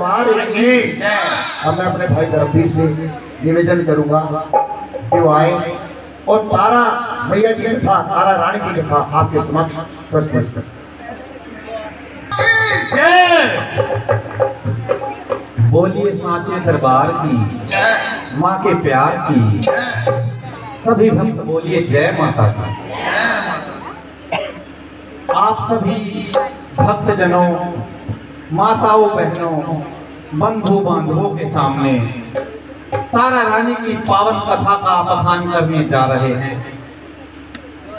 दरबार आएंगे। अब मैं अपने भाई दरबीर से निवेदन करूंगा कि वो आए और तारा मैया जी कथा, तारा रानी की कथा आपके समक्ष प्रस्तुत कर। बोलिए सांचे दरबार की, माँ के प्यार की, सभी भक्त बोलिए जय माता की। आप सभी भक्तजनों, माताओं, बहनों, बंधु बांधवों के सामने तारा रानी की पावन कथा का बखान करने जा रहे हैं।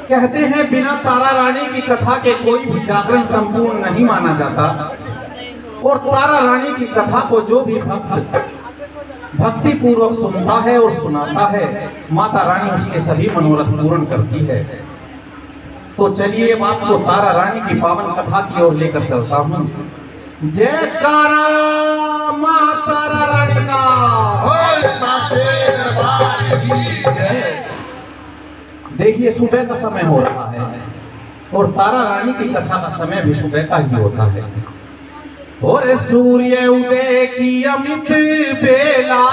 कहते हैं बिना तारा रानी की कथा के कोई भी जागरण संपूर्ण नहीं माना जाता, और तारा रानी की कथा को जो भी भक्त भक्ति पूर्वक सुनता है और सुनाता है, माता रानी उसके सभी मनोरथ पूर्ण करती है। तो चलिए बात को तारा रानी की पावन कथा की ओर लेकर चलता हूँ। जयकारा माँ तारा रानी का, देखिए सुबह का समय हो रहा है और तारा रानी की कथा का समय भी सुबह का ही होता है। और सूर्य उदय की अमित बेला,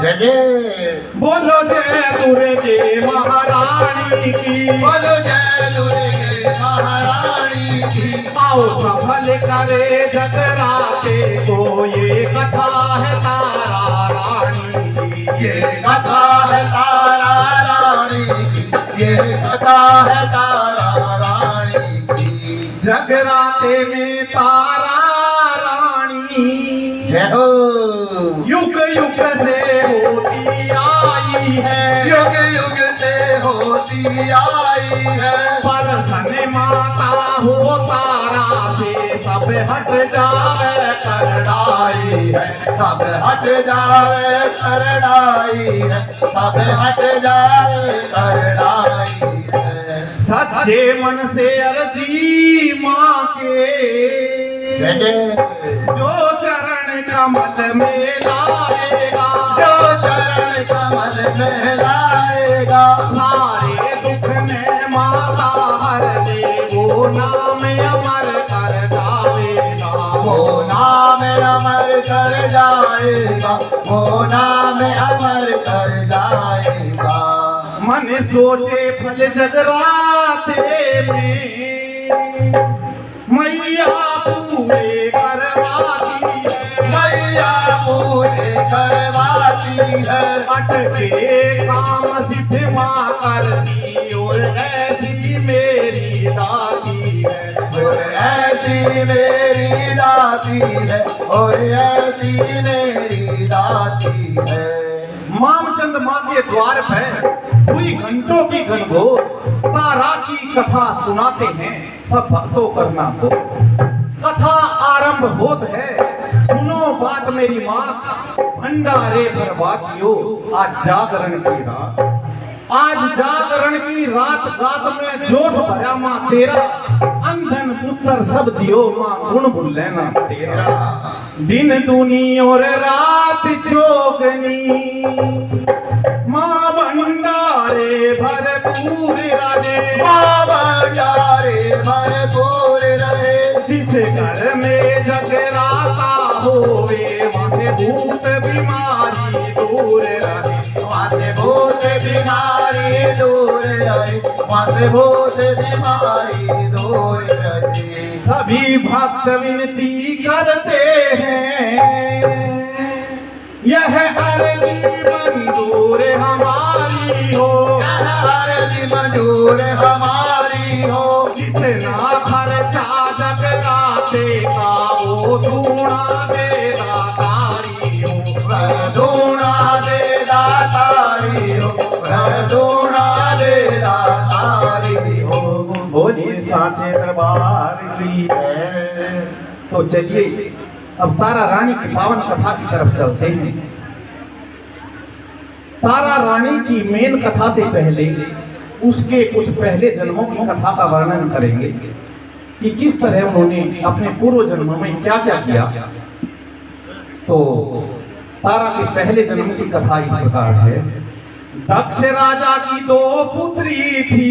जय जय बोलो जय दुर्गे महारानी की, बोलो जय दुर्गे महारानी की। आओ सफल करे जगराते को, ये कथा है तारा रानी की, ये कथा है तारा रानी की, ये कथा है तारा रानी की। जगराते में तारा रानी जय हो। युग युग से होती आई है, युग युग से होती आई है। परसन माता हो तारा से, सब हट जावे करड़ाई है, सब हट जावे करड़ाई है, सब हट जावे करड़ाई है। सच्चे मन से अर्जी माँ के, जय जय। जो चरण कमल में लाएगा, जो चरण कमल में लाएगा, सारे दुख में माता हर ले, वो नाम अमर कर जाएगा, वो नाम अमर कर जाएगा, वो नाम अमर कर जाएगा। मन सोचे फल जगराते में, मैया पूरे करवाती है, मैया पूरे करवाती है। अटके काम सिद्ध माँ करती, और ऐसी मेरी दाती है, और ऐसी मेरी दाती है, और ऐसी मेरी दाती है। मामचंद माँ के द्वार पर हुई घंटों की घनघोर तारा की कथा सुनाते हैं सब भक्तों करना को। कथा आरंभ होत है, सुनो बात मेरी माँ, भंडारे बर्बादियो आज जागरण की रात, आज जागरण की रात गात में जोश भरा माँ तेरा, अंधन पुत्र सब दियो माँ गुण भूल लेना तेरा। दिन दूनी और रात चौगनी, माँ भंडारे भरपूर रहे, माँ भंडारे भरपूर रहे। जिस घर में जगराता होवे, वहाँ से भूत बीमारी दूर रहे, वहाँ से भूत बीमारी दूर रहे, वहाँ से भूत बीमारी दूर रहे। सभी भक्त विनती करते हैं, यह अर्जी मंजूर हमारी हो, यह अर्जी मंजूर हमारी हो। जितना खर्चा जगराते का, वो दूना दे दातारी हो, वह दूना दे दातारी हो, वह दूना दे दातारी हो। बोलिए सांचे दरबार की। तो चलिए अब तारा रानी की पावन कथा की तरफ चलते हैं। तारा रानी की मेन कथा से पहले उसके कुछ पहले जन्मों की कथा का वर्णन करेंगे कि किस तरह उन्होंने अपने पूर्व जन्मों में क्या क्या किया। तो तारा के पहले जन्म की कथा इस प्रकार है। दक्ष राजा की दो पुत्री थी,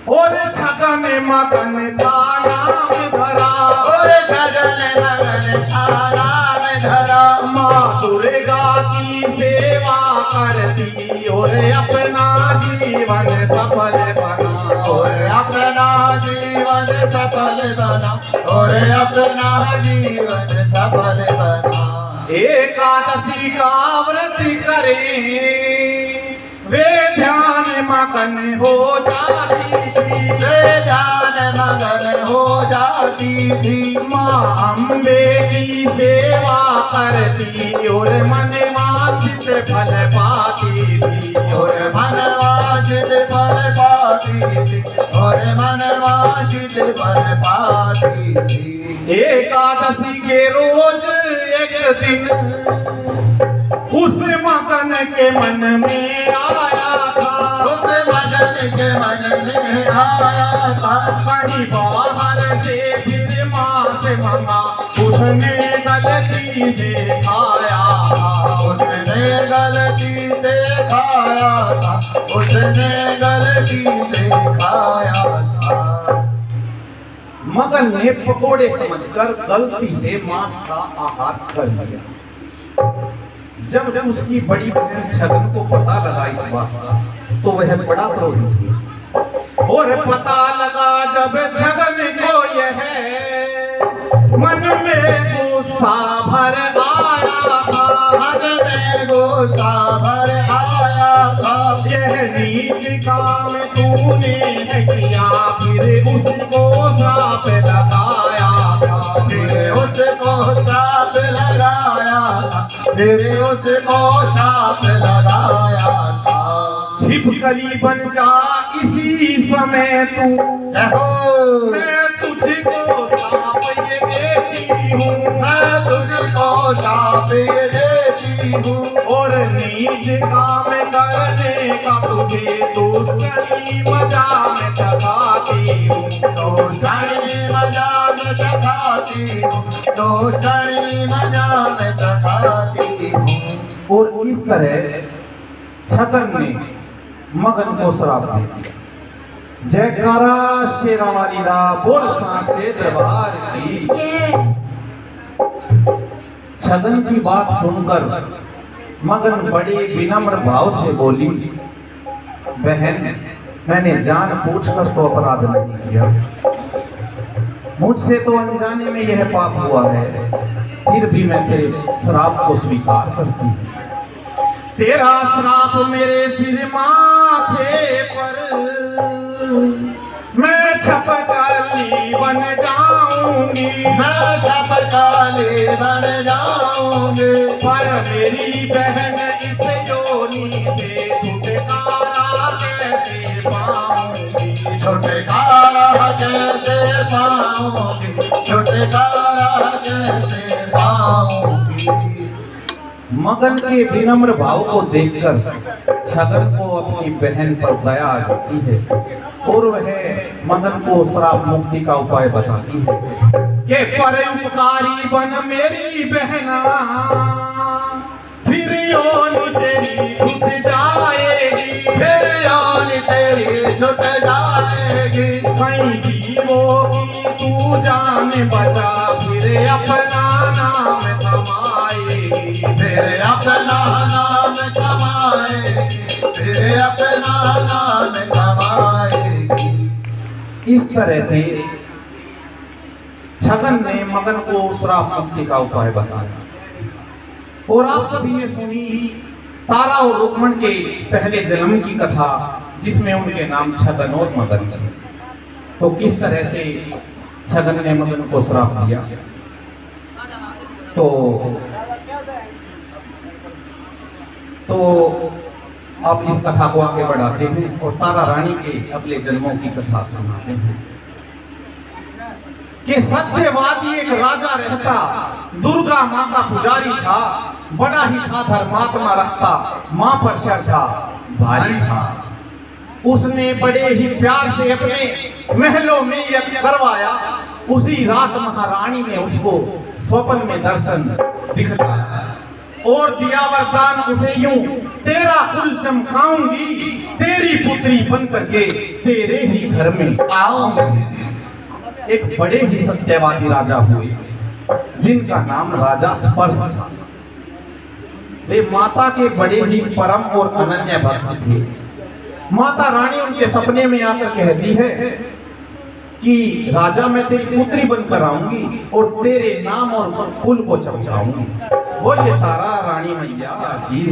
और छगन मगन का नाम धरा, और छगन और अपना जीवन सफल बना, और अपना जीवन सफल बना, और अपना जीवन सफल बना। एकादशी का व्रत करें वे ध्यान मगन हो जाती थी, वे ध्यान मगन हो जाती थी। माँ अम्बे की सेवा करती और मन वांछित फल पाती थी, और मन वांछित फल पाती थी, और मन वांछित फल पाती थी। एकादशी के रोज एक दिन उस मगन के मन में आया था, उस मगन के मन में आया था। कहीं बाहर से फिर माँ से मंगा, उसने गलती से खाया था, उसने गलती से खाया था, उसने गलती से खाया था। मगन ने पकोड़े समझकर गलती से मांस का आहार कर लिया। जब जब उसकी बड़ी बहन छगन को पता लगा इस बात का, तो वह बड़ा क्रोधित हुई। और पता लगा जब छगन को यह मन में गुस्सा भर आया था, मन में गुस्सा भर आया था। यह नीच काम तूने है किया, फिर उसको श्राप लगाया था, फिर उसको साथ लगाया था, फिर उसको साथ लगाया था। छिपकली बन जा इसी समय तू, जहो मैं तुझको श्राप ये देती हूँ, मैं तुझको साथ ये देती हूँ, और नीच काम करने का तुझे दोस्तनी मजा में चखाती हूँ, दोस्तनी मजा में चखाती हूँ, दोस्तनी मजा में चखाती हूँ। और इस तरह छगन ने मगन को श्राप दे दिया। जयकारा शेरा वाली दा बोल सांचे दरबार की। छगन की बात सुनकर मगन बड़े विनम्र भाव से बोली, बहन मैंने जानबूझकर तो अपराध नहीं किया, मुझसे तो अनजाने में यह पाप हुआ है, फिर भी मैं तेरे श्राप को स्वीकार करती हूँ। तेरा श्राप मेरे सिर माथे पर, मैं छपकली बन जाऊंगी, मैं छपकली बन जाऊंगी, पर मेरी बहन इस योनि से छुटकारा कैसे पाऊंगी, छुटकारा कैसे पाऊंगी, छुटकारा कैसे पाऊंगी। मगन के विनम्र भाव को देखकर छगन को अपनी बहन पर दया आ जाती है और वह मगन को श्राप मुक्ति का उपाय बताती है कि परोपकारी बन मेरी बहना, फिर योनि तेरी छूट जाएगी, फिर योनि तेरी छूट जाएगी। कहीं जीवों की तू जान बचा, फिर अपना नाम कमाएगी, फिर अपना नाम कमाएगी, फिर अपना नाम कमाएगी। इस तरह से छगन ने मगन को श्राप मुक्ति का उपाय बताया। और आप सभी ने सुनी तारा और रुक्मण के पहले जन्म की कथा, जिसमें उनके नाम छगन और मगन थे। तो किस तरह से छगन ने मगन को श्राप दिया, तो आप इस कथा को आगे बढ़ाते हैं और तारा रानी के अगले जन्मों की कथा सुनाते हैं कि सत्यवादी एक राजा रहता, दुर्गा माँ का पुजारी था, बड़ा ही था धर्मात्मा रखता, माँ पर श्रद्धा भारी था। उसने बड़े ही प्यार से अपने महलों में यज्ञ करवाया। उसी रात महारानी ने उसको स्वप्न में दर्शन दिखलाया और दिया वरदान उसे यूं, तेरा कुल चमकाऊंगी, तेरी पुत्री बन करके तेरे ही घर में आऊंगी। एक बड़े ही सत्यवादी राजा हुए जिनका नाम राजा स्पर्श था। वे माता के बड़े ही परम और अनन्य भक्त थे। माता रानी उनके सपने में आकर कहती है कि राजा मैं तेरी पुत्री बनकर आऊंगी और तेरे नाम और कुल को चमचाऊंगी। बोलिए तारा रानी मैया की।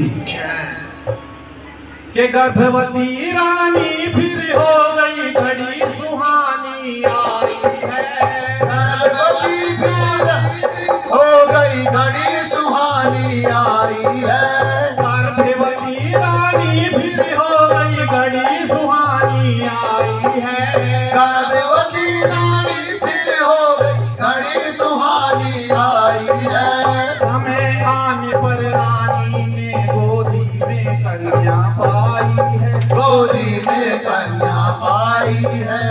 के गर्भवती रानी फिर हो गई घड़ी सुहानी आई है। गर्भवती हो गई घड़ी सुहानी आई है। गर्भवती रानी फिर हो गई घड़ी सुहानी आई है। गर्भवती रानी फिर हो गई घड़ी सुहानी आई है। समय आने पर रानी ने गोदी में कन्या पाई है। गोदी में कन्या पाई है।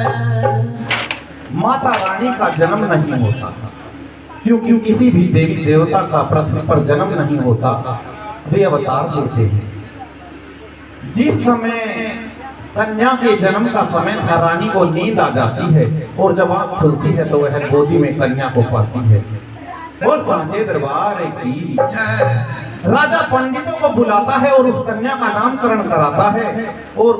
माता रानी का जन्म नहीं होता, क्योंकि किसी भी देवी देवता का पृथ्वी पर जन्म नहीं होता, वे अवतार लेते हैं। जिस समय कन्या के जन्म का समय था, रानी को नींद आ जाती है और जब आंख खुलती है तो वह गोदी में कन्या को पाती है। बोल सांचे दरबार की। राजा पंडितों को बुलाता है और उस कन्या का नामकरण कराता है और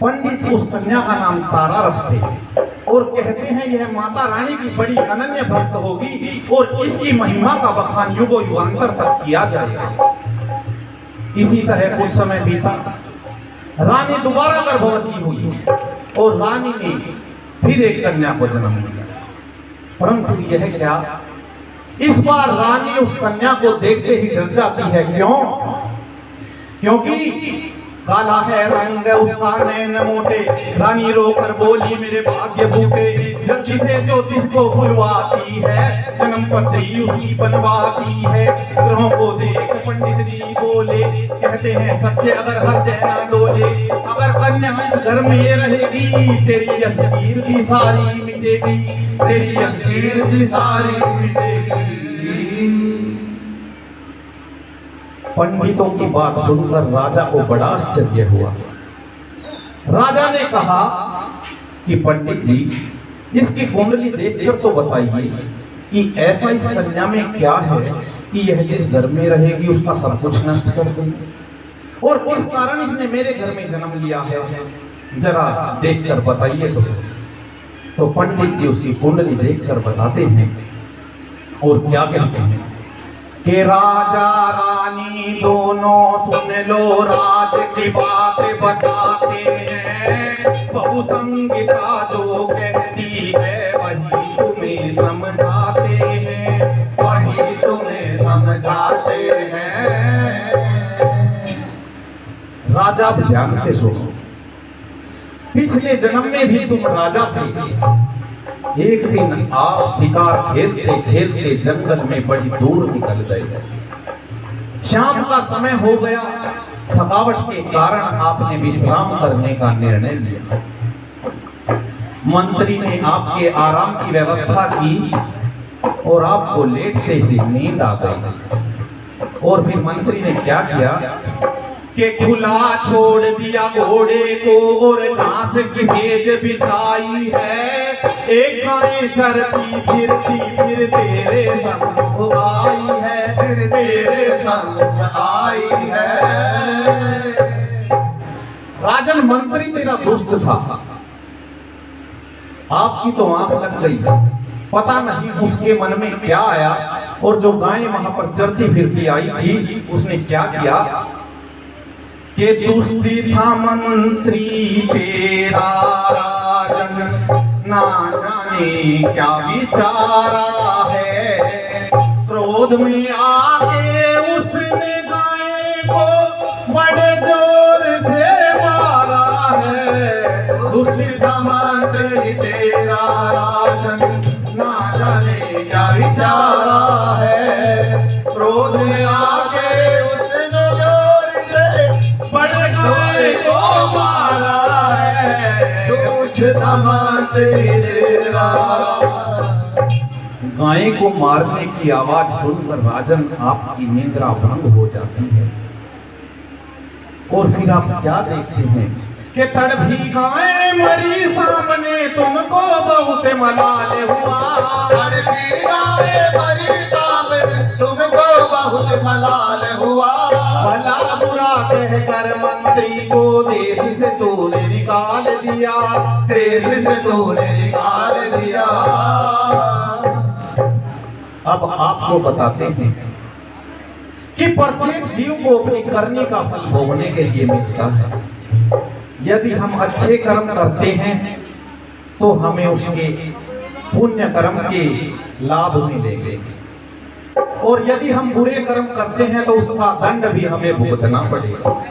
पंडित उस कन्या का नाम तारा रखते हैं और कहते हैं यह माता रानी की बड़ी अनन्य भक्त होगी और इसकी महिमा का बखान युगों युगांतर तक किया जाएगा। इसी तरह कुछ समय बीता, रानी दोबारा गर्भवती हुई और रानी ने फिर एक कन्या को जन्म दिया। परंतु यह क्या, इस बार रानी उस कन्या को देखते ही डर जाती है। क्यों? क्योंकि काला है रंग उसका नैन मोटे। रानी रोकर बोली मेरे भाग्य बूटे। जल्दी से ज्योतिष को बुलवाती है, जन्म पत्री उसकी बनवाती है। ग्रहों को देख पंडित जी बोले, कहते हैं सत्य अगर हर देना डोले। अगर कन्या इस घर में रहेगी तेरी यस्कीर भी सारी मिटेगी। तेरी यस्कीर भी सारी मिटेगी। पंडितों की बात सुनकर राजा को बड़ा आश्चर्य हुआ। राजा ने कहा कि पंडित जी, इसकी कुंडली देखकर तो बताइए कि ऐसा इस कन्या में क्या है कि यह जिस घर में रहेगी उसका सब कुछ नष्ट कर देगी, और किस कारण इसने मेरे घर में जन्म लिया है, जरा देखकर बताइए। तो पंडित जी उसकी कुंडली देखकर बताते हैं और क्या कहते हैं कि राजा रानी दोनों सुन लो, राज की बात बताते हैं। बहु संगीता जो कहती है वही तुम्हें समझाते हैं, वही तुम्हें समझाते हैं। राजा ध्यान से सुनो, पिछले जन्म में भी तुम राजा थे। एक दिन आप शिकार खेलते खेलते जंगल में बड़ी दूर निकल गए। शाम का समय हो गया, थकावट के कारण आपने विश्राम करने का निर्णय लिया। मंत्री ने आपके आराम की व्यवस्था की और आपको लेटते ही नींद आ गई। और फिर मंत्री ने क्या किया कि खुला छोड़ दिया घोड़े को और घास की सेज बिछाई है। एक गाय चरती फिरती फिर तेरे संग आई है, फिर तेरे संग आई है। राजन, मंत्री तेरा दुष्ट था, आपकी तो आंख लग गई। पता नहीं उसके मन में क्या आया, और जो गाय वहां पर चरती फिरती आई थी उसने क्या किया कि दुष्टी था मंत्री तेरा राजन, ना जाने क्या विचारा है। क्रोध में आके उसने गाय को बड़े जोर से मारा है। दुष्टी था मंत्री तेरा राजन, ना जाने क्या विचारा है। क्रोध में आके उसने जोर से बड़े गाय को मारा है। दुष्ट था मंत्री तेरा। गाय को मारने की आवाज सुनकर राजन आपकी निद्रा भंग हो जाती है, और फिर आप क्या देखते हैं कि तड़पी गाय मरी सामने तुमको बहुत मलाल हुआ। तड़पी गाय मरी सामने तुमको बहुत मलाल मंत्री को देश से तूने निकाल दिया, देश से तूने निकाल दिया। अब आपको बताते हैं कि प्रत्येक जीव को अपनी करने का फल भोगने के लिए मिलता है। यदि हम अच्छे कर्म करते हैं तो हमें उसके पुण्य कर्म के लाभ मिलेंगे, और यदि हम बुरे कर्म करते हैं तो उसका दंड भी हमें भुगतना पड़ेगा।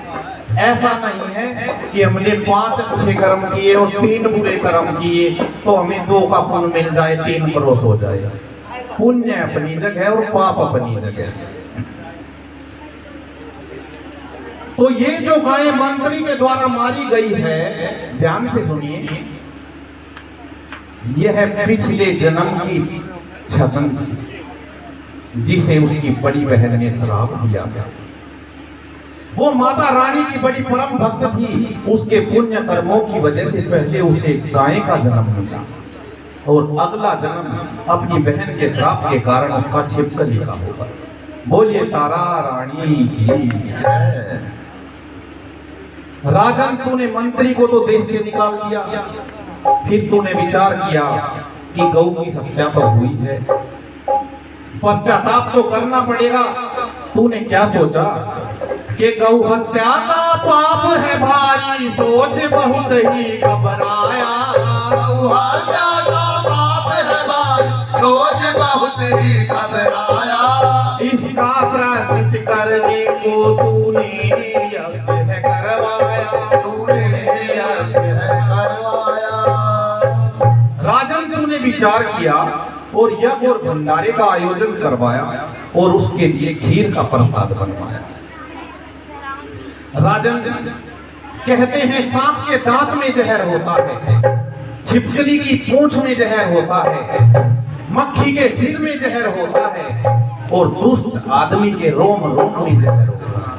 ऐसा नहीं है कि हमने 5 अच्छे कर्म किए और 3 बुरे कर्म किए तो हमें 2 का पुण्य मिल जाए, 3 क्रॉस हो जाए। पुण्य अपनी जगह और पाप अपनी जगह। तो ये जो गाय मंत्री के द्वारा मारी गई है, ध्यान से सुनिए, यह है पिछले जन्म की छचन थी जिसे उसकी बड़ी बहन ने श्राप दिया। वो माता रानी की बड़ी परम भक्त थी, उसके पुण्य कर्मों की वजह से पहले उसे गाय का जन्म मिला और अगला जन्म अपनी बहन के श्राप के कारण उसका छिपकली का होगा। बोलिए तारा रानी की जय। राजन, तूने मंत्री को तो देश से निकाल दिया, फिर तूने विचार किया कि गौ की हत्या तो हुई है, पश्चाताप तो करना पड़ेगा। तूने क्या सोचा कि गौ हत्या का पाप है भारी, सोच बहुत ही घबराया। गौ हत्या का पाप है भारी, सोच बहुत ही घबराया। इसका प्रायश्चित करने को तूने यज्ञ है करवाया, तूने यज्ञ है करवाया। राजन, तूने विचार किया और यज्ञ और भंडारे का आयोजन करवाया और उसके लिए खीर का प्रसाद बनवाया। राजन, कहते हैं सांप के दांत में जहर होता है, छिपकली की पूंछ में जहर होता है, मक्खी के सिर में जहर होता है और दुष्ट आदमी के रोम रोम में जहर होता है।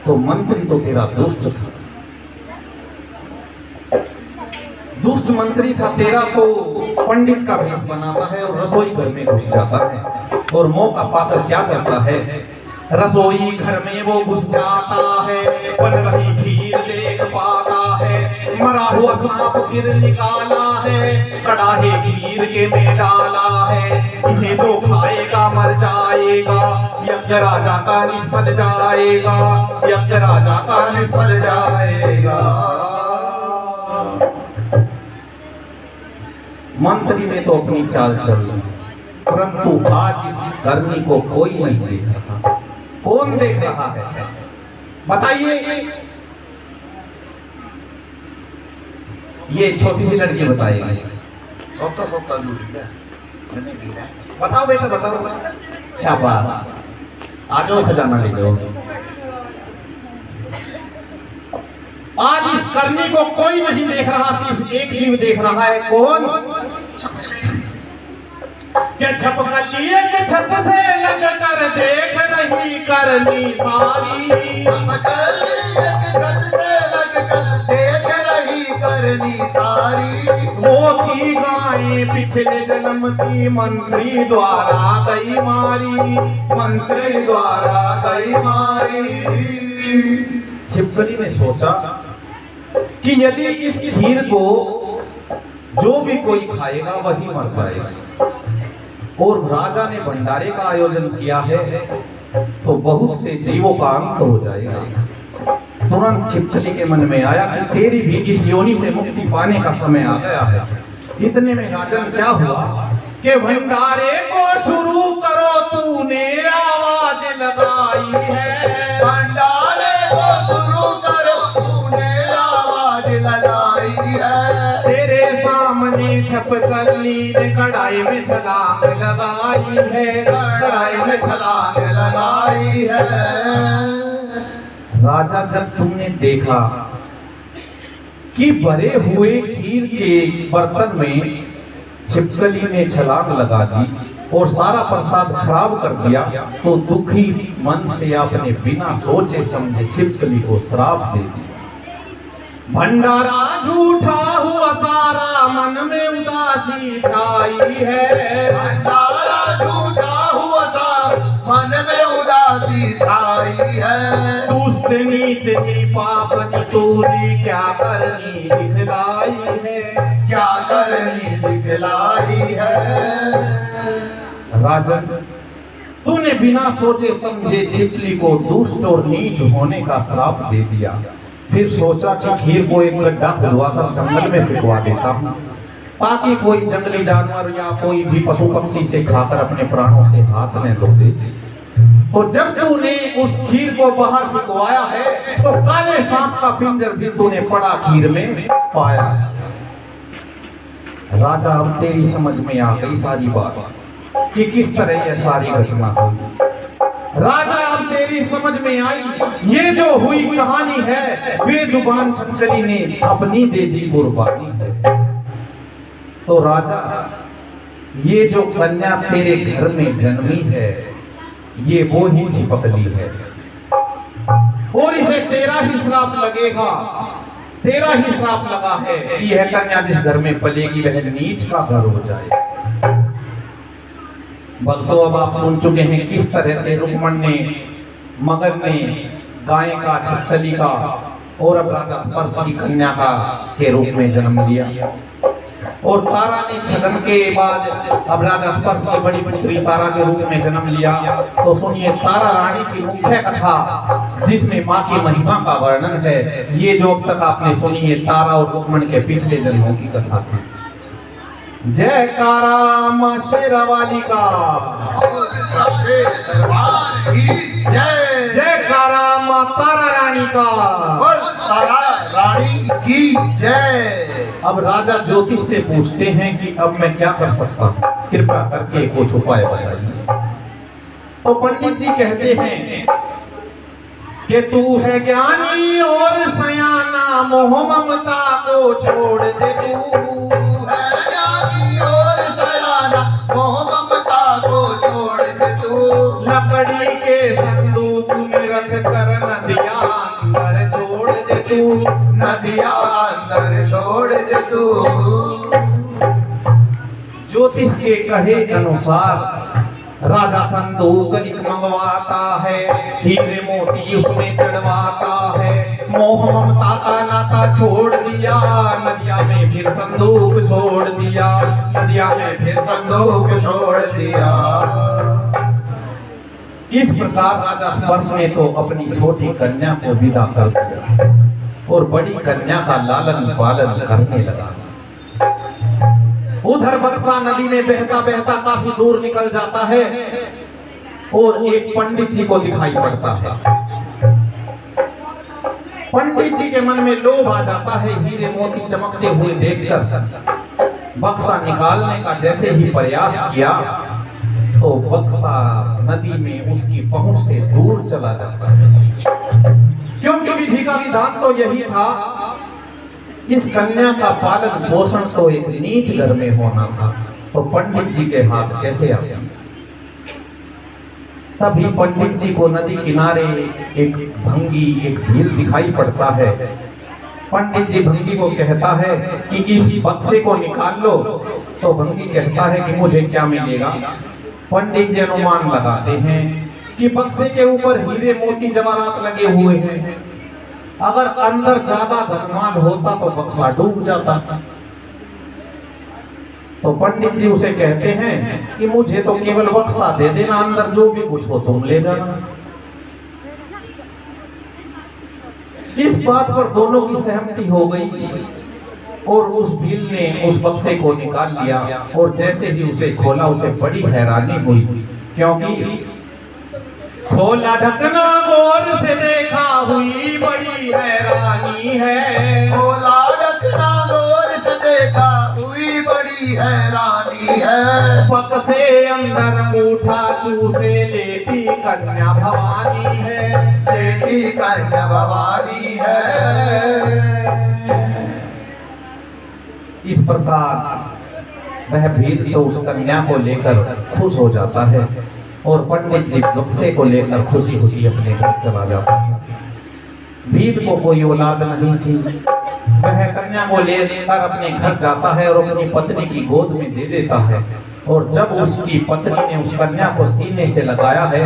तो मंत्री तो तेरा दुष्ट था, दुष्ट मंत्री था तेरा, तो पंडित का भेष बनाता है और रसोई घर में घुस जाता है और मौका पाकर क्या करता है, रसोई घर में वो घुस जाता है, बन रही खीर देख पाता है, मरा हुआ सांप गिर निकाला है, कड़ाहे खीर के में डाला है, इसे जो खाएगा मर जाएगा, यज्ञ राजा का निष्फल जाएगा, यज्ञ राजा का निष्फल जाएगा। मंत्री ने तो अपनी चाल चली, परंतु आज इस करनी को कोई नहीं देख रहा। कौन देख रहा है बताइए? ये छोटी सी लड़की बताएगी। बताओ बेटा, बताओ। शाबाश, आ जाओ, खजाना ले जाओ। आज इस करनी को कोई नहीं देख रहा, सिर्फ एक जीव देख रहा है। कौन? के छपकली के छत से लग कर देख रही करनी सारी, देख रही करनी सारी। वो थी गाय पिछले जन्म की, मंत्री द्वारा गई मारी, मंत्री द्वारा गई मारी। छिपकली ने सोचा कि यदि इस खीर को जो भी कोई खाएगा वही मर जाएगा, और राजा ने भंडारे का आयोजन किया है तो बहुत से जीवों का अंत हो जाएगा। तुरंत छिपकली के मन में आया कि तेरी भी इस योनि से मुक्ति पाने का समय आ गया है। इतने में राजन क्या हुआ कि भंडारे को शुरू करो, तूने आवाज लगाई है, भंडारे को शुरू करो, तूने आवाज लगाई है। तेरे सामने छपकली ने कढ़ाई में छलांग लगाई है, कढ़ाई में छलांग लगाई है। राजा, जब तुमने देखा कि भरे हुए खीर के बर्तन में छिपकली ने छलांग लगा दी और सारा प्रसाद खराब कर दिया, तो दुखी मन से आपने बिना सोचे समझे छिपकली को श्राप दे दिया। भंडारा झूठा हुआ सारा, मन में उदासी छाई है, भंडारा झूठा हुआ सारा, मन में उदासी छाई है। दुष्ट नीच नी पापनी तूने क्या करनी दिखलाई है, क्या करनी दिखलाई है। राजन, तूने बिना सोचे समझे छिछली को दुष्ट और नीच होने का श्राप दे दिया। फिर सोचा कि खीर को एक गड्ढा खुदवाकर जंगल में फेंकवा देता हूँ, ताकि कोई जंगली जानवर या कोई भी पशु पक्षी से खाकर अपने प्राणों से हाथ न धो दे। तो जब तूने उस खीर को बाहर फेंकवाया है तो काले सांप का पिंजर भी तूने पड़ा खीर में पाया। राजा, अब तेरी समझ में आ गई सारी बात कि किस तरह यह सारी घटना हुई। राजा, अब तेरी समझ में आई ये जो हुई कहानी है बेजुबान छछली ने अपनी दे दी कुर्बानी है। तो राजा, ये जो कन्या तेरे घर में जन्मी है ये वो ही चिपकली है और इसे तेरा ही श्राप लगेगा। तेरा ही श्राप लगा है कि यह कन्या जिस घर में पलेगी वह नीच का घर हो जाए। भक्तों, अब आप सुन चुके हैं किस तरह से रुक्मण ने, मगन ने गाय का, छछली का और अब राजा स्पर्श की कन्या का के रूप में जन्म लिया। और तारा ने छगन के बाद अब राजा स्पर्श की बड़ी पुत्री तारा के रूप में जन्म लिया। तो सुनिए तारा रानी की मुख्य कथा जिसमें माँ की महिमा का वर्णन है। ये जो अब तक आपने सुनी है तारा और रुक्मण के पिछले जन्मों की कथा थी। जयकारा मां शेरावाली का, जयकारा मां तारा रानी का, तारा रानी की जय। अब राजा ज्योतिष से पूछते हैं कि अब मैं क्या कर सकता हूँ, कृपया करके कुछ उपाय बताइए। तो पंडित जी कहते हैं कि तू है ज्ञानी और सयाना, मोह ममता को छोड़ दे। तू है ज्ञानी और सयाना, मोह ममता को छोड़ दे। तू लकड़ी के संदूक में रख कर नदियां अंदर छोड़ दे। तू नदियां अंदर छोड़ दे। तू ज्योतिष के कहे अनुसार राजा संदूक एक मंगवाता है, हीरे मोती उसमें चढ़वाता है। मोह ममता का नाता छोड़ दिया, नदिया में फिर संदूक छोड़ दिया, नदिया में फिर संदूक छोड़ दिया। इस प्रकार राजा स्पर्श ने तो अपनी छोटी कन्या को विदा कर दिया और बड़ी कन्या का लालन पालन करने लगा। उधर बक्सा नदी में बहता बहता काफी दूर निकल जाता है और एक पंडित जी को दिखाई पड़ता है। पंडित जी के मन में लोभ आ जाता है, हीरे मोती चमकते हुए देखकर बक्सा निकालने का जैसे ही प्रयास किया तो बक्सा नदी में उसकी पहुंच से दूर चला जाता है। क्योंकि विधि का विधान तो यही था, इस कन्या का पालन पोषण तो एक नीच घर में होना था, तो पंडित जी के हाथ कैसे आया। तभी पंडित जी को नदी किनारे एक भंगी, एक भील दिखाई पड़ता है। पंडित जी भंगी को कहता है कि इस बक्से को निकाल लो। तो भंगी कहता है कि मुझे क्या मिलेगा। पंडित जी अनुमान लगाते हैं कि बक्से के ऊपर हीरे मोती जवाहरात लगे हुए हैं, अगर अंदर ज्यादा धनवान होता तो बक्सा डूब जाता। तो पंडित जी उसे कहते हैं कि मुझे तो केवल बक्सा दे देना, अंदर जो भी कुछ हो तुम ले जाना। इस बात पर दोनों की सहमति हो गई और उस भील ने उस बक्से को निकाल लिया और जैसे ही उसे खोला उसे बड़ी हैरानी हुई, क्योंकि खोला ढकना गौर से देखा हुई बड़ी हैरानी है। खोला ढकना गौर से देखा हुई बड़ी हैरानी है। बक्से अंदर अंगूठा चूसे लेती कन्या भवानी है, लेती कन्या भवानी है। इस प्रकार वह भील तो उस कन्या को लेकर खुश हो जाता है और पंडित जी बक्से को लेकर खुशी खुशी अपने घर चला जाता है। भील को कोई औलाद नहीं थी, वह कन्या को लेकर अपने घर जाता है और अपनी पत्नी की गोद में दे देता है। और जब उसकी पत्नी ने उस कन्या को सीने से लगाया है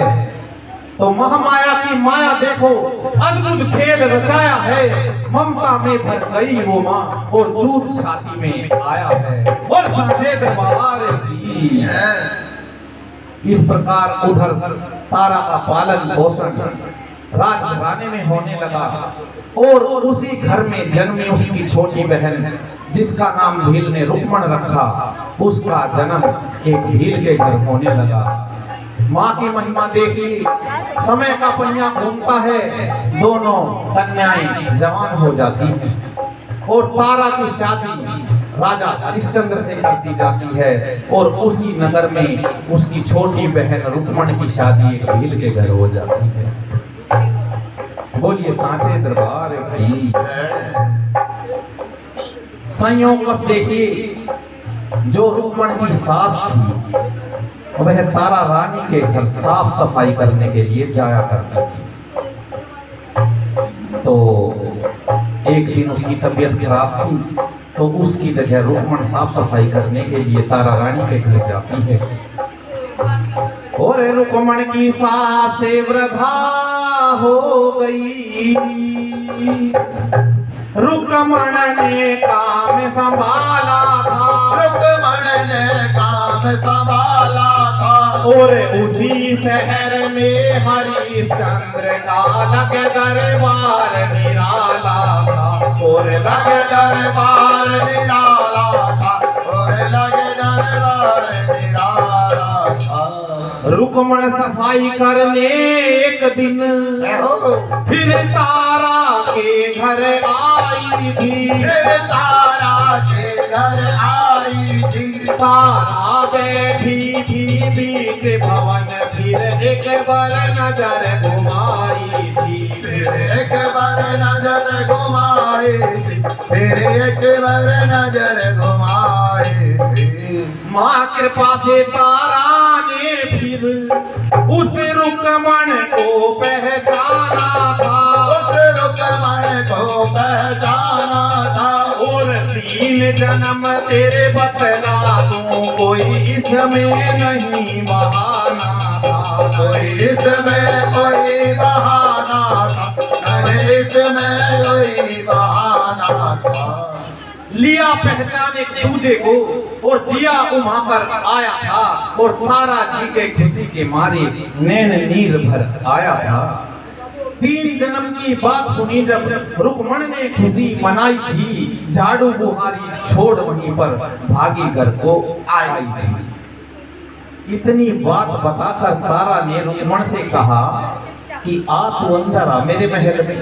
तो महामाया की माया देखो अद्भुत खेल रचाया है। ममता में भर गई वो माँ और दूध छाती में आया है। और सांचे दरबार की इस प्रकार उधर तारा का पालन पोषण राजघराने में होने लगा और उसी घर में जन्मी उसकी छोटी बहन जिसका नाम भील ने रुक्मण रखा, उसका जन्म एक भील के घर होने लगा। माँ की महिमा देखी, समय का पहिया घूमता है, दोनों कन्याएं जवान हो जाती हैं और तारा की शादी राजा हरिश्चंद्र से कर दी जाती है और उसी नगर में उसकी छोटी बहन रुक्मण की शादी एक भील के घर हो जाती है। बोलिए सांचे दरबार की। संयोग बस देखिए, जो रुक्मण की सास थी वह तारा रानी के घर साफ सफाई करने के लिए जाया करती थी। तो एक दिन उसकी तबीयत खराब थी तो उसकी जगह रुक्मण साफ सफाई करने के लिए तारा रानी के घर जाती है। और रुक्मण की सास वृद्धा हो गई। रुक्मण ने काम संभाला था, रुक्मण ने काम संभाला था और उसी शहर में हरिश्चंद्र का लग दरबार निराला था। और लगे दरबार निराला था, और लगे दरबार निराला था। रुक्मण सफाई करने एक दिन फिर तारा के घर आई थी। तारा के घर आई थी। तारा बैठी थी बीच भवन, फिर एक बार नजर घुमाई थी। फिर एक बार नजर घुमाई थी, फिर एक बार नजर घुमाई थी। माँ कृपा से तारा ने फिर उस रुक्मण को पहचाना था। उस रुक्मण को पहचाना था। और 3 जन्म तेरे बतला दूं, कोई इसमें नहीं बहाना था। कोई इसमें कोई बहाना था, नहीं इसमें कोई बहाना था। लिया पहचान एक दूजे को और जिया उमा कर आया था और तारा जी के खुशी के मारे नैन नीर भर आया था। 3 जन्म की बात सुनी जब रुक्मण ने खुशी मनाई थी, झाड़ू बुहारी छोड़ वहीं पर भागी घर को आई थी। इतनी बात बताकर तारा ने रुक्मण से कहा कि आ तू अंदर आ मेरे महल में।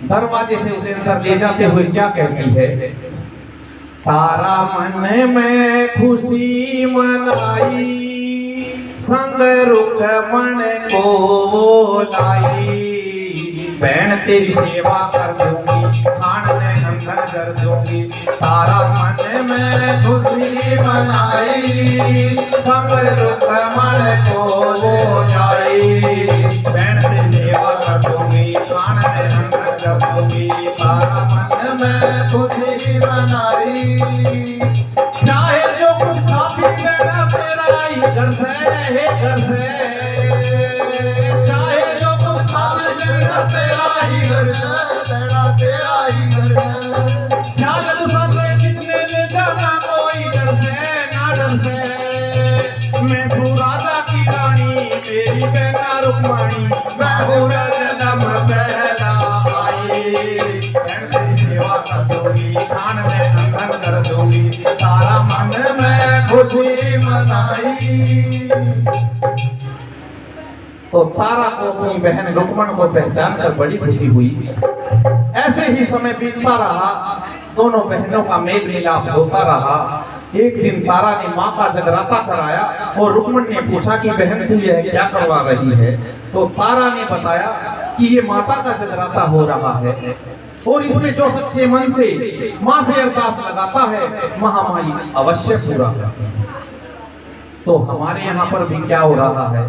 दरवाजे से उसे अंदर ले जाते हुए क्या कहती है? तारा मन में खुशी मनाई, संग रुक्मण को लाई। बहन तेरी सेवा कर दूंगी, खान में नंदन कर दूंगी। तारा मन में खुशी मनाई, संग रुक्मण को लाई। बहन तेरी सेवा कर दूंगी, खान में नंदन कर दूंगी। तारा मन में खुशी मनाई, चाहे जो कुछ खा पी लेना मेरा ही घर से है, घर से। चाहे जो कुछ खा पी लेना तेरा ही घर से, तेरा ही घर से। चाहे तू सबसे जितने ले जाना कोई डर से ना डर से। मैं हूँ राजा की रानी, तेरी बेटा रुक्मणी। मैं हूँ जन्म पहला आई, तेरी सेवा कर दूंगी, खान में नंदन कर दूंगी। तारा मन में खुशी मनाई। तो तारा को अपनी बहन रुक्मण को पहचान कर बड़ी खुशी हुई। ऐसे ही समय बीतता रहा, दोनों बहनों का मेल मिलाप होता रहा। एक दिन तारा ने माँ का जगराता कराया और रुक्मण ने पूछा कि बहन तू यह क्या करवा रही है? तो तारा ने बताया कि ये माता का जगराता हो रहा है और इसमें जो सच्चे मन से माँ से अरदास लगाता है महामाई अवश्य पूरा करती है। तो हमारे यहाँ पर भी क्या हो रहा है?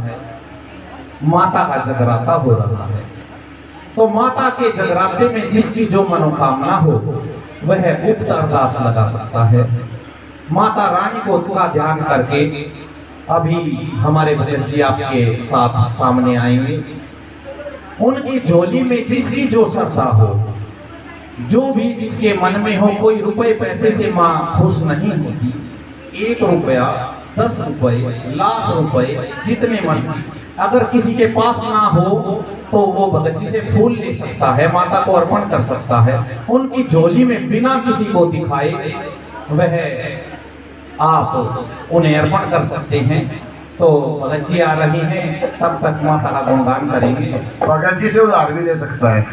माता का जगराता हो रहा है। तो माता के जगराते में जिसकी जो मनोकामना हो वह गुप्त अरदास लगा सकता है। माता रानी को का ध्यान करके अभी हमारे भगत जी आपके साथ सामने आएंगे। उनकी झोली में जिसकी जो सरसा हो, जो भी जिसके मन में हो, कोई रुपए पैसे से माँ खुश नहीं होती। 1 रुपया, 10 रुपए, लाख रुपए, जितने मन, अगर किसी के पास ना हो तो वो भगत जी से फूल ले सकता है, माता को अर्पण कर सकता है। उनकी झोली में बिना किसी को दिखाए वह आप उन्हें अर्पण कर सकते हैं। तो भगत जी आ रही हैं, तब तक माता का गुणगान करेंगे। भगत जी से उधार भी ले सकता है।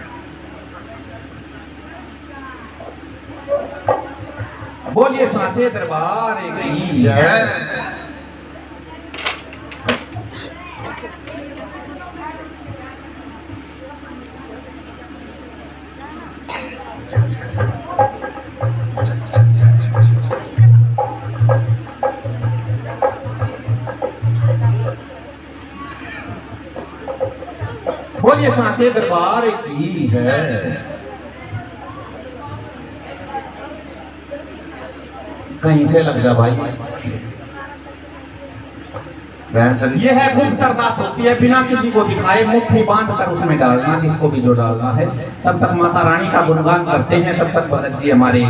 बोलिए सांचे दरबार की जय। बोलिए सांचे दरबार की जय। कहीं से लग जा भाई। यह है गुप्त अरदास होती है, बिना किसी को दिखाए मुट्ठी बांध कर उसमें डालना, जिसको भी जो डालना है। तब तक माता रानी का गुणगान करते हैं, तब तक भगत जी हमारे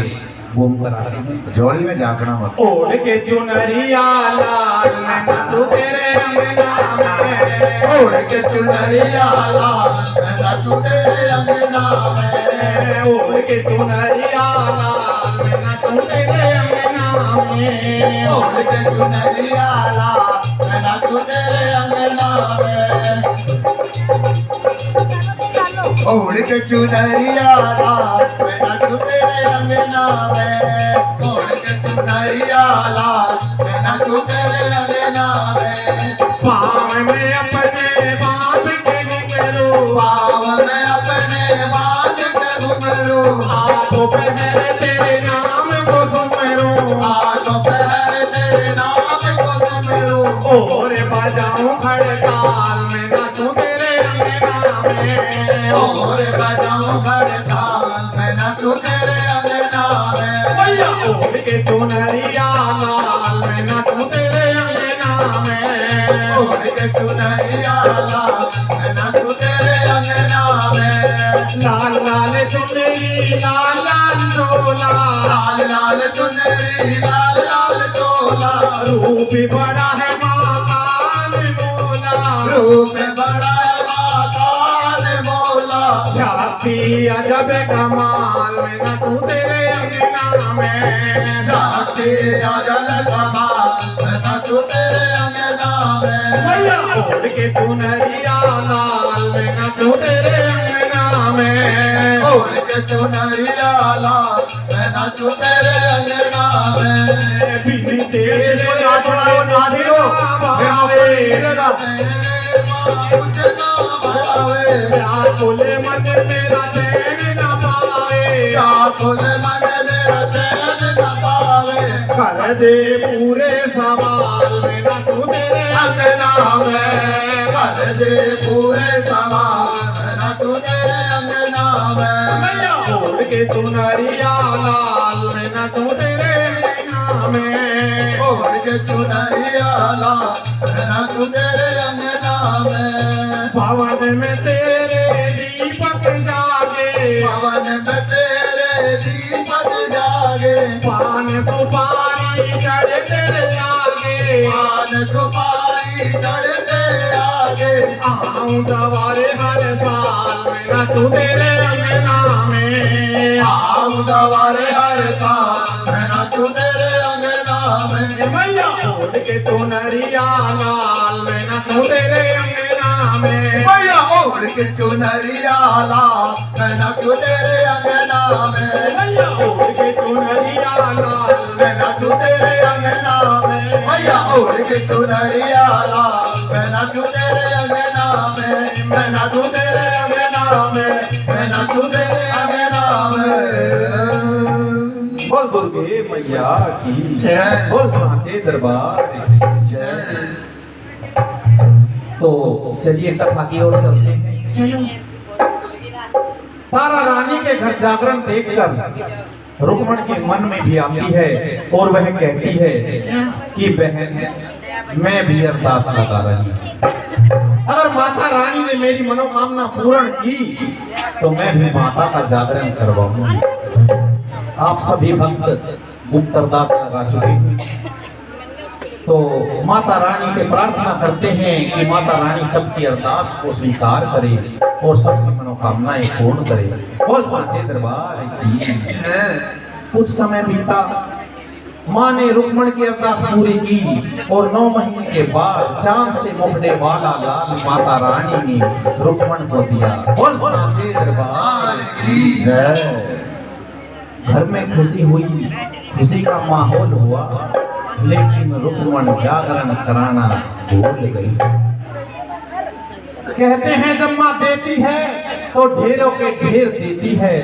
घूम कर आते हैं। झोली में झांकना मत। ओढ़ के चुनरिया लाल मैं नाचूं तेरे अंगना में, ओढ़ के चुनरिया लाल मैं नाचूं तेरे अंगना में, ओढ़ के चुनरिया लाल मैं नाचूं तेरे अंगना में, ओढ़ के चुनरिया लाल मैं नाचूं तेरे अंगना में, ओढ़ के चुनरिया लाल मैं नाचूं तेरे अंगना में, ओढ़ के चुनरिया लाल मैं नाचूं तेरे अंगना में। पाँव में अपने बांध के घुंघरू, पाँव में अपने बांध के घुंघरू, हाथों पे है तेरे नाम को सुमरूं, हाथों पे है तेरे नाम को सुमरूं, और बजाऊं खड़ताल मैं नाचूं तेरे अंगना में, और बजाऊं खड़ताल मैं नाचूं तेरे अंगना में। भैया ओढ़ के चुनरिया लाल मैं नाचूं तेरे अंगना में, ओढ़ के चुनरिया लाल मैं नाचूं तेरे अंगना में। लाल लाल चुनरी लाल लाल चोला, लाल लाल चुनरी लाल लाल चोला, रूप बड़ा है महाकाल मोला, रूप बड़ा है महाकाल मोला, शक्ति अजब कमाल मैं नाचूं तेरे अंगना में, शक्ति अजब कमाल मैं नाचूं तेरे अंगना में। भैया ओढ़ के चुनरिया लाल मैं नाचूं तेरे अंगना में, ओढ़ के चुनरिया लाल मैं नाचूं तेरे अंगना में। बिन तेरे व्याकुल मन मेरा चैन न पावे, व्याकुल मन मेरा चैन न पावे, कर दे पूरे सवाल मैं नाचूं तेरे अंगना में कर दे पूरे सवाल मैं नाचूं तेरे अंगना में। भैया ओढ़ के चुनरिया लाल मैं नाचूं तेरे अंगना में, ओढ़ के चुनरिया लाल मैं नाचूं तेरे अंगना में। पवन में तेरे दीपक जागे, पवन में तेरे दीपक जागे, पान सुपारी चढ़ तेरे आगे, पान सुपारी चढ़ते आगे, आऊं दवारे हर साल मैं नाचूं तेरे अंगना में, आऊं दवारे हर साल मैं नाचूं तेरे अंगना में। भैया ओढ़ के चुनरिया लाल मैं नाचूं तेरे अंगना में, भैया ओढ़ के चुनरिया लाल मैं नाचूं तेरे अंगना में, भैया ओढ़ के चुनरिया लाल मैं नाचूं तेरे अंगना में। भैया ओढ़ के चुनरिया लाल मैं नाचूं तेरे अंगना में, मैं नाचूं तेरे अंगना में, मैं नाचूं तेरे अंगना में। बोल बोल के मैया की जय। बोल सांचे दरबार की जय। तो चलिए कथा की ओर चलते हैं। चलो। तारा रानी के घर जागरण देखकर रुक्मण के मन में भी आती है और वह कहती है कि बहन मैं भी अरदास लगा रही हूँ। अगर माता रानी ने मेरी मनोकामना पूर्ण की तो मैं भी माता का जागरण करवाऊंगी। आप सभी भक्त गुप्त अरदास लगा चुके हैं, तो माता रानी से प्रार्थना करते हैं कि माता रानी सबकी अरदास को स्वीकार करे और सबकी मनोकामनाएं पूर्ण करे। और साचे दरबार की जय। कुछ समय बीता, माँ ने रुक्मण की अरदास पूरी की और 9 महीने के बाद चांद से मुखड़े वाला लाल माता रानी ने रुक्मण को दिया। और साचे दरबार की जय। घर में खुशी हुई, खुशी का माहौल हुआ, लेकिन रुक्मण जागरण कराना भूल गई। कहते हैं जब माँ देती है तो ढेरों के ढेर देती है,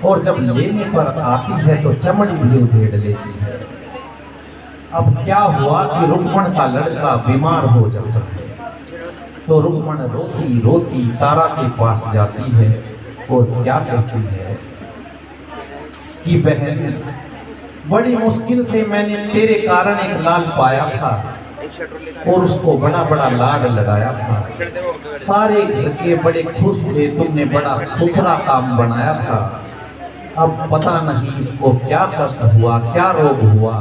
और जब लेने पर आती है तो चमड़ी भी उधेड़ लेती है। अब क्या हुआ कि रुक्मण का लड़का बीमार हो जाता है, तो रुक्मण रोती रोती तारा के पास जाती है और क्या कहती है कि बहन, बड़ी मुश्किल से मैंने तेरे कारण एक लाल पाया था और उसको बड़ा बड़ा लाड लगाया था। सारे घर के बड़े खुश थे, तुमने बड़ा सुथरा काम बनाया था। अब पता नहीं इसको क्या कष्ट हुआ, क्या रोग हुआ।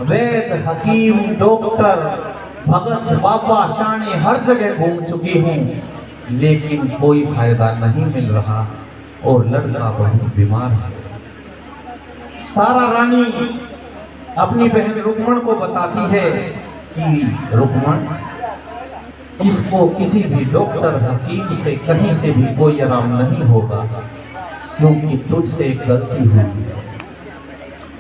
वैद, हकीम, डॉक्टर, भगत, बाबा, शाने हर जगह घूम चुकी हूँ, लेकिन कोई फायदा नहीं मिल रहा और लड़का बहुत बीमार है। तारा रानी अपनी बहन रुक्मण को बताती है कि रुक्मण, इसको किसी भी डॉक्टर हकीम से कहीं से भी कोई आराम नहीं होगा, क्योंकि तुझसे एक गलती हुई।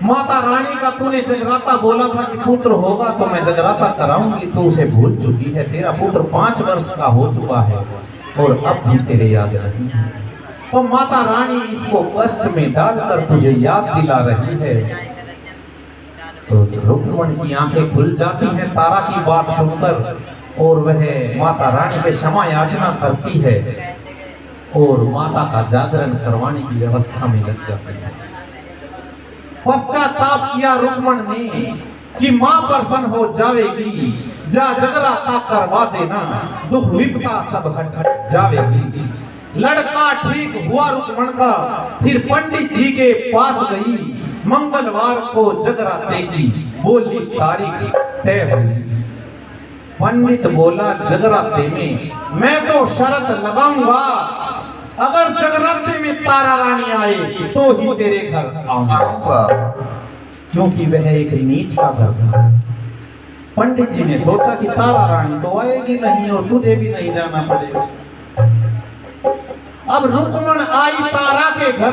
माता रानी का तूने जगराता बोला था कि पुत्र होगा तो मैं जगराता कराऊंगी, तो उसे भूल चुकी है। तेरा पुत्र 5 वर्ष का हो चुका है और अब भी तेरे याद नहीं है। तो माता रानी इसको कष्ट में डालकर तुझे याद दिला रही है। तो रुक्मण की आंखें खुल जाती हैं तारा की बात सुनकर, और वह माता रानी से क्षमा याचना करती है और माता का जागरण करवाने की व्यवस्था में लग जाती है। पश्चाताप किया रुक्मण ने कि मां प्रसन्न हो जाएगी, जा जगराता करवा देना, दुख विपदा सब हट जाएगी। लड़का ठीक हुआ रुक्मण का, फिर पंडित जी के पास गई। मंगलवार को जगराते की बोली तारीख तय हुई। पंडित बोला, जगराते में मैं तो शर्त लगाऊंगा, अगर जगराते में तारा रानी आए तो ही तेरे घर आऊंगा, क्योंकि वह एक नीच का घर था। पंडित जी ने सोचा कि तारा रानी तो आएगी नहीं और तुझे भी नहीं जाना पड़ेगा। अब रुक्मण आई तारा के घर,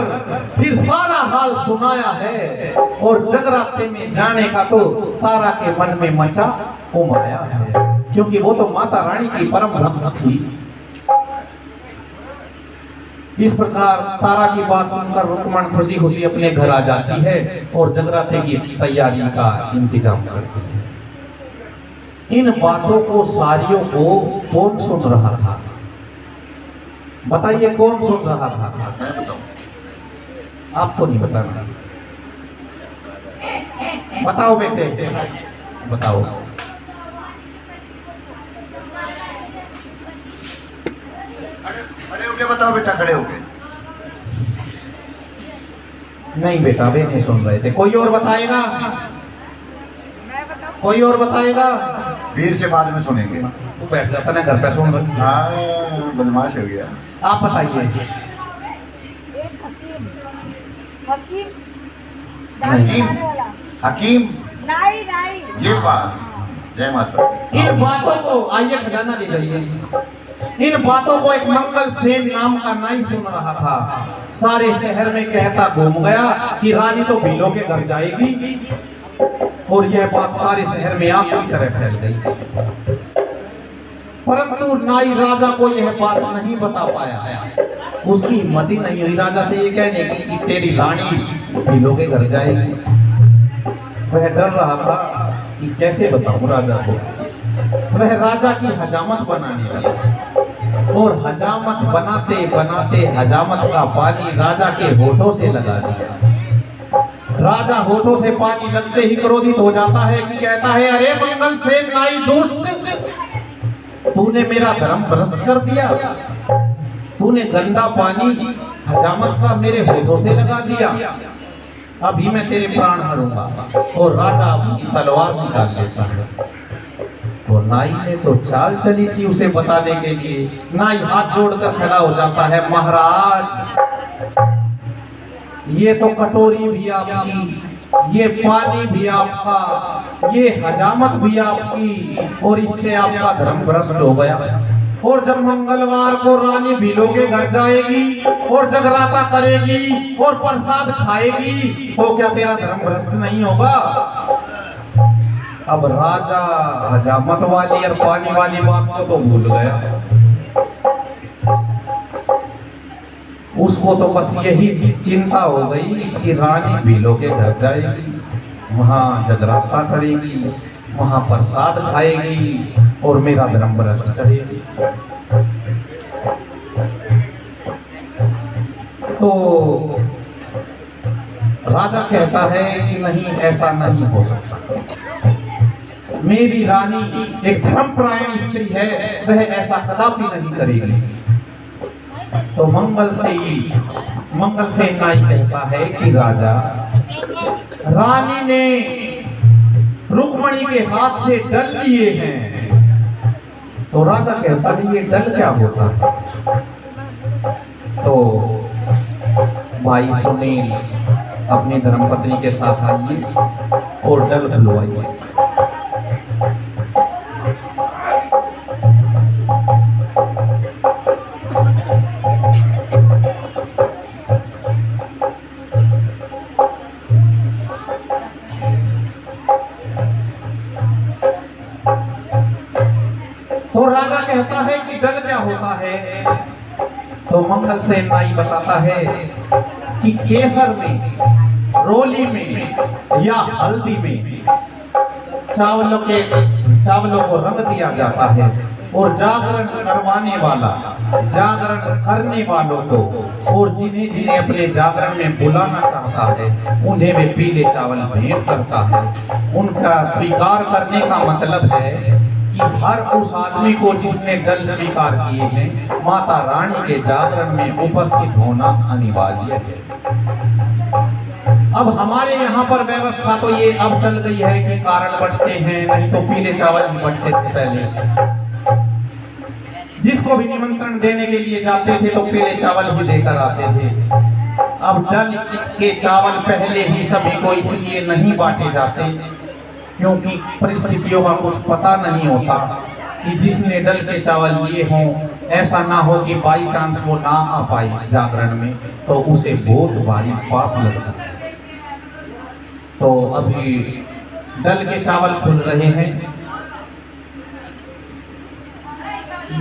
फिर सारा हाल सुनाया है, और जगराते में जाने का तो तारा के मन में मचा उमाया है, क्योंकि वो तो माता रानी की परम भक्त थी। इस प्रकार तारा की बात सुनकर रुक्मण खुशी खुशी अपने घर आ जाती है और जगराते की तैयारी का इंतजाम करती है। इन बातों को सारियों को कौन सुन रहा था? बताइए, कौन सुन रहा था? आपको नहीं बताना, बताओ बेटे, बताओ। खड़े होके बताओ बेटा, खड़े होके। नहीं बेटा, वे नहीं सुन रहे थे। कोई और बताएगा? कोई और बताएगा? वीर से बाद में सुनेंगे। तू बैठ जाता ना घर पे, सुन रहे। हाँ, बदमाश हो गया। आप बताइए। हकीम, हकीम, नहीं नहीं, ये बात। जय माता। इन बातों को आइए खजाना दे जाइए। इन बातों को एक मंगल सेन नाम का नाई सुन रहा था। सारे शहर में कहता घूम गया कि रानी तो भीलों के घर जाएगी, और यह बात सारे शहर में आग की तरह फैल गई। परंतु नाई राजा को यह बात नहीं बता पाया। उसकी हिम्मत ही नहीं हुई राजा से ये कहने की कि तेरी रानी भीलों के घर जाएगी। वह डर रहा था कि कैसे बताऊं राजा को। वह राजा की हजामत बनाने लगा, और हजामत बनाते बनाते हजामत का पानी राजा के होठों से लगा दिया। राजा होठों से पानी लगते ही क्रोधित हो जाता है कि कहता है, अरे मंगल सेन नाई दुष्ट, तूने मेरा धर्म भ्रष्ट कर दिया। तूने गंदा पानी हजामत का मेरे होठों से लगा दिया। अभी मैं तेरे प्राण हरूंगा। और राजा अपनी तलवार निकाल लेता है। तो नाई ने तो चाल चली थी उसे बताने के लिए। नाई हाथ जोड़कर खड़ा हो जाता है, महाराज ये तो कटोरी भी आपकी, ये पानी भी आपका, ये हजामत भी आपकी, और इससे आपका धर्म भ्रष्ट हो गया। और जब मंगलवार को रानी भीलों के घर जाएगी और जगराता करेगी और प्रसाद खाएगी, तो क्या तेरा धर्म भ्रष्ट नहीं होगा? अब राजा हजामत वाली और पानी वाली बात को तो भूल गया। उसको तो बस यही चिंता हो गई कि रानी भीलों के घर जाएगी, वहां जगराता करेगी, वहां प्रसाद खाएगी और मेरा धर्म भ्रष्ट करेगी। तो राजा कहता है कि नहीं, ऐसा नहीं हो सकता। मेरी रानी एक धर्मपरायण स्त्री है, वह ऐसा कदापि नहीं करेगी। तो मंगल से नाई कहता है कि राजा, रानी ने रुक्मणी के हाथ से डल लिए हैं। तो राजा कहता है, ये डल क्या होता है? तो भाई सुनील अपनी धर्मपत्नी के साथ आइए और डल खुलवाइए। तो राजा कहता है कि डल क्या होता है? तो मंगल से नाई बताता है कि केसर में, रोली में या हल्दी में चावलों को रंग दिया जाता है और जागरण करने वालों को और जिन्हें जिन्हें अपने जागरण में बुलाना चाहता है उन्हें वे पीले चावल भेंट करता है। उनका स्वीकार करने का मतलब है कि हर उस आदमी को जिसने दल स्वीकार किए हैं, माता रानी के जागरण में उपस्थित होना अनिवार्य है। अब हमारे यहाँ पर व्यवस्था तो ये अब चल गई है कि कारण बंटते हैं, नहीं तो पीले चावल भी बंटते थे पहले। जिसको भी निमंत्रण देने के लिए जाते थे तो पीले चावल ही देकर आते थे। अब डल के चावल पहले ही सभी को इसलिए नहीं बांटे जाते क्योंकि परिस्थितियों का कुछ पता नहीं होता कि जिसने डल के चावल लिए हों, ऐसा ना हो कि बाई चांस वो ना आ पाए जागरण में, तो उसे बहुत भारी पाप लगता है। तो अभी डल के चावल खुल रहे हैं।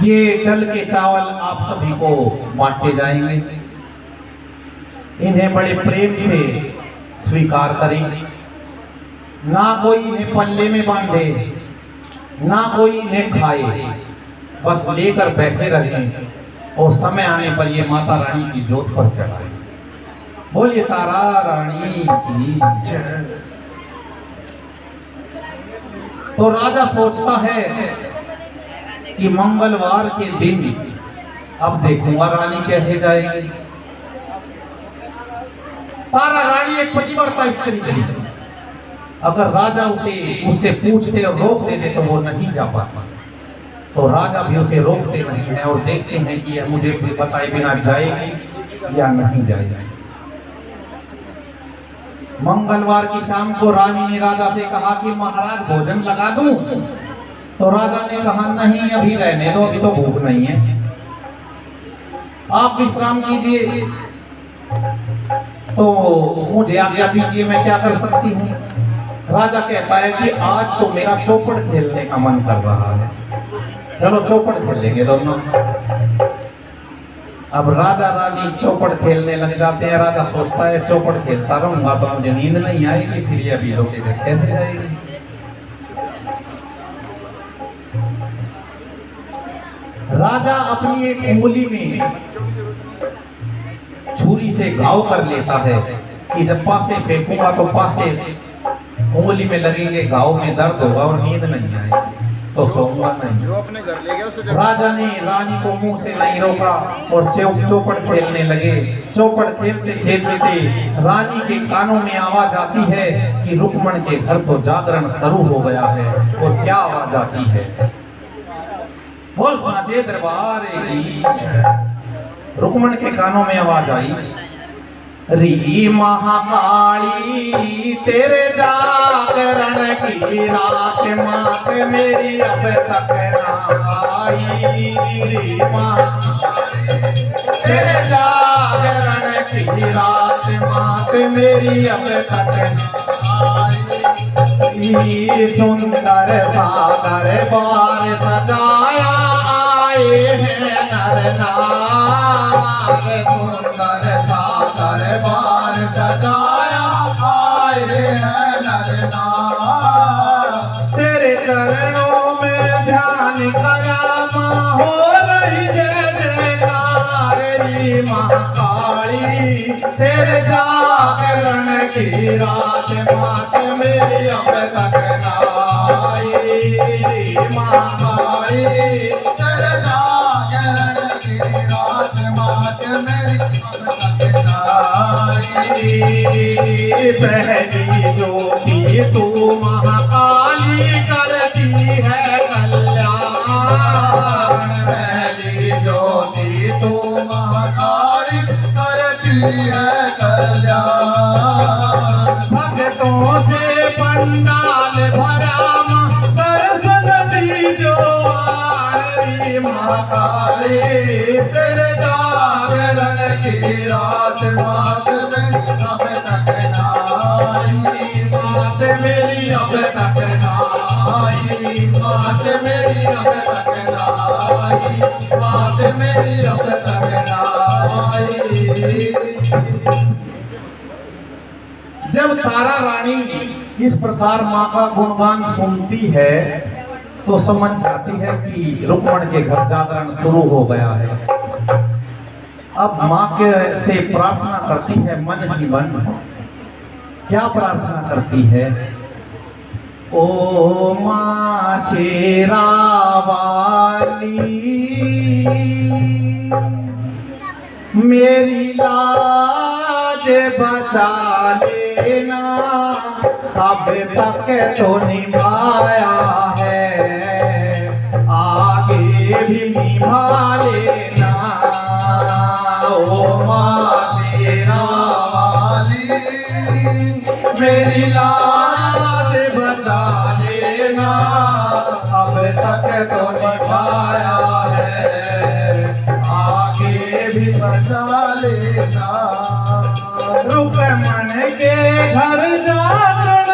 ये डल के चावल आप सभी को बांटे जाएंगे। इन्हें बड़े प्रेम से स्वीकार करें। ना कोई इन्हें पल्ले में बांधे, ना कोई इन्हें खाए, बस लेकर बैठे रहें और समय आने पर ये माता रानी की जोत पर चढ़ाए। बोलिए तारा रानी की जय। तो राजा सोचता है कि मंगलवार के दिन अब देखूंगा रानी कैसे जाएगी। तारा रानी एक पतिव्रता स्त्री थी। अगर राजा उससे पूछते और रोक देते तो वो नहीं जा पाता। तो राजा भी उसे रोकते नहीं है और देखते हैं कि यह मुझे बताए बिना जाएगी या नहीं जाएगी। मंगलवार की शाम को रानी ने राजा से कहा कि महाराज भोजन लगा दूं? तो राजा ने कहा नहीं, अभी रहने दो, अभी तो भूख नहीं है, आप विश्राम कीजिए। तो मुझे आज्ञा दीजिए, मैं क्या कर सकती हूँ? राजा कहता है कि आज तो मेरा चौपड़ खेलने का मन कर रहा है, चलो चौपड़ खेलेंगे दोनों। अब राजा रानी चौपड़ खेलने लग जाते हैं। राजा सोचता है चौपड़ खेलता रहूंगा तो मुझे नींद नहीं आएगी, फिर ये अभी लोग कैसे जाएगी। राजा अपनी एक उंगली में छुरी से घाव कर लेता है कि जब पासे फेंकूंगा तो पासे उंगली में लगेंगे, घाव में दर्द होगा और नींद नहीं आएगी, तो सोऊंगा नहीं। जो अपने घर ले गया उसको राजा ने रानी को मुंह से नहीं रोका और चौपड़ खेलने लगे। चौपड़ खेलते खेलते रानी के कानों में आवाज आती है कि रुक्मण के घर तो जागरण शुरू हो गया है। और क्या आवाज आती है? बोल साचे दरबार की। रुक्मण के कानों में आवाज आई, री महाकाली तेरे जागरण की रात मात मेरी अब तक ना आई। री महाकाली तेरे जागरण की रात मात मेरी अब तक ना आई। सुंदर सागर बार सजाया आए हैं नर नार। सुंदर सागर बार सजाया आए हैं नर नार। तेरे चरणों में ध्यान करा हो रही जय जयकार। री महाकाली तेरे जागरण की रात मात मेरी अब तक ना आई। री महाकाली तेरे जागरण की रात मात मेरी अब तक ना आई। पहली ज्योति तू महाकाली करती है कल्याण। पहली ज्योति तू महाकाली करती है कल्याण। भक्तों से पंडाल भरा दर्शन दीजो आरी। महाकाली तेरे जागरण की रात मात मेरी अब तक ना आई। मात मेरी अब तक ना आई। मात मेरी अब तक ना आई। मात मेरी अब तक ना आई। जब तारा रानी इस प्रकार माँ का गुणगान सुनती है तो समझ जाती है कि रुक्मण के घर जागरण शुरू हो गया है। अब माँ के से प्रार्थना करती है मन ही मन। क्या प्रार्थना करती है? ओ माँ शेरा वाली मेरी लाज बचा लेना। अब तक तो निभाया है, आगे भी निभा लेना। ओ माँ शेरा वाली मेरी लाज बचा लेना। अब तक तो निभाया है, आगे भी बचा लेना। रुक्मण के घर जागरण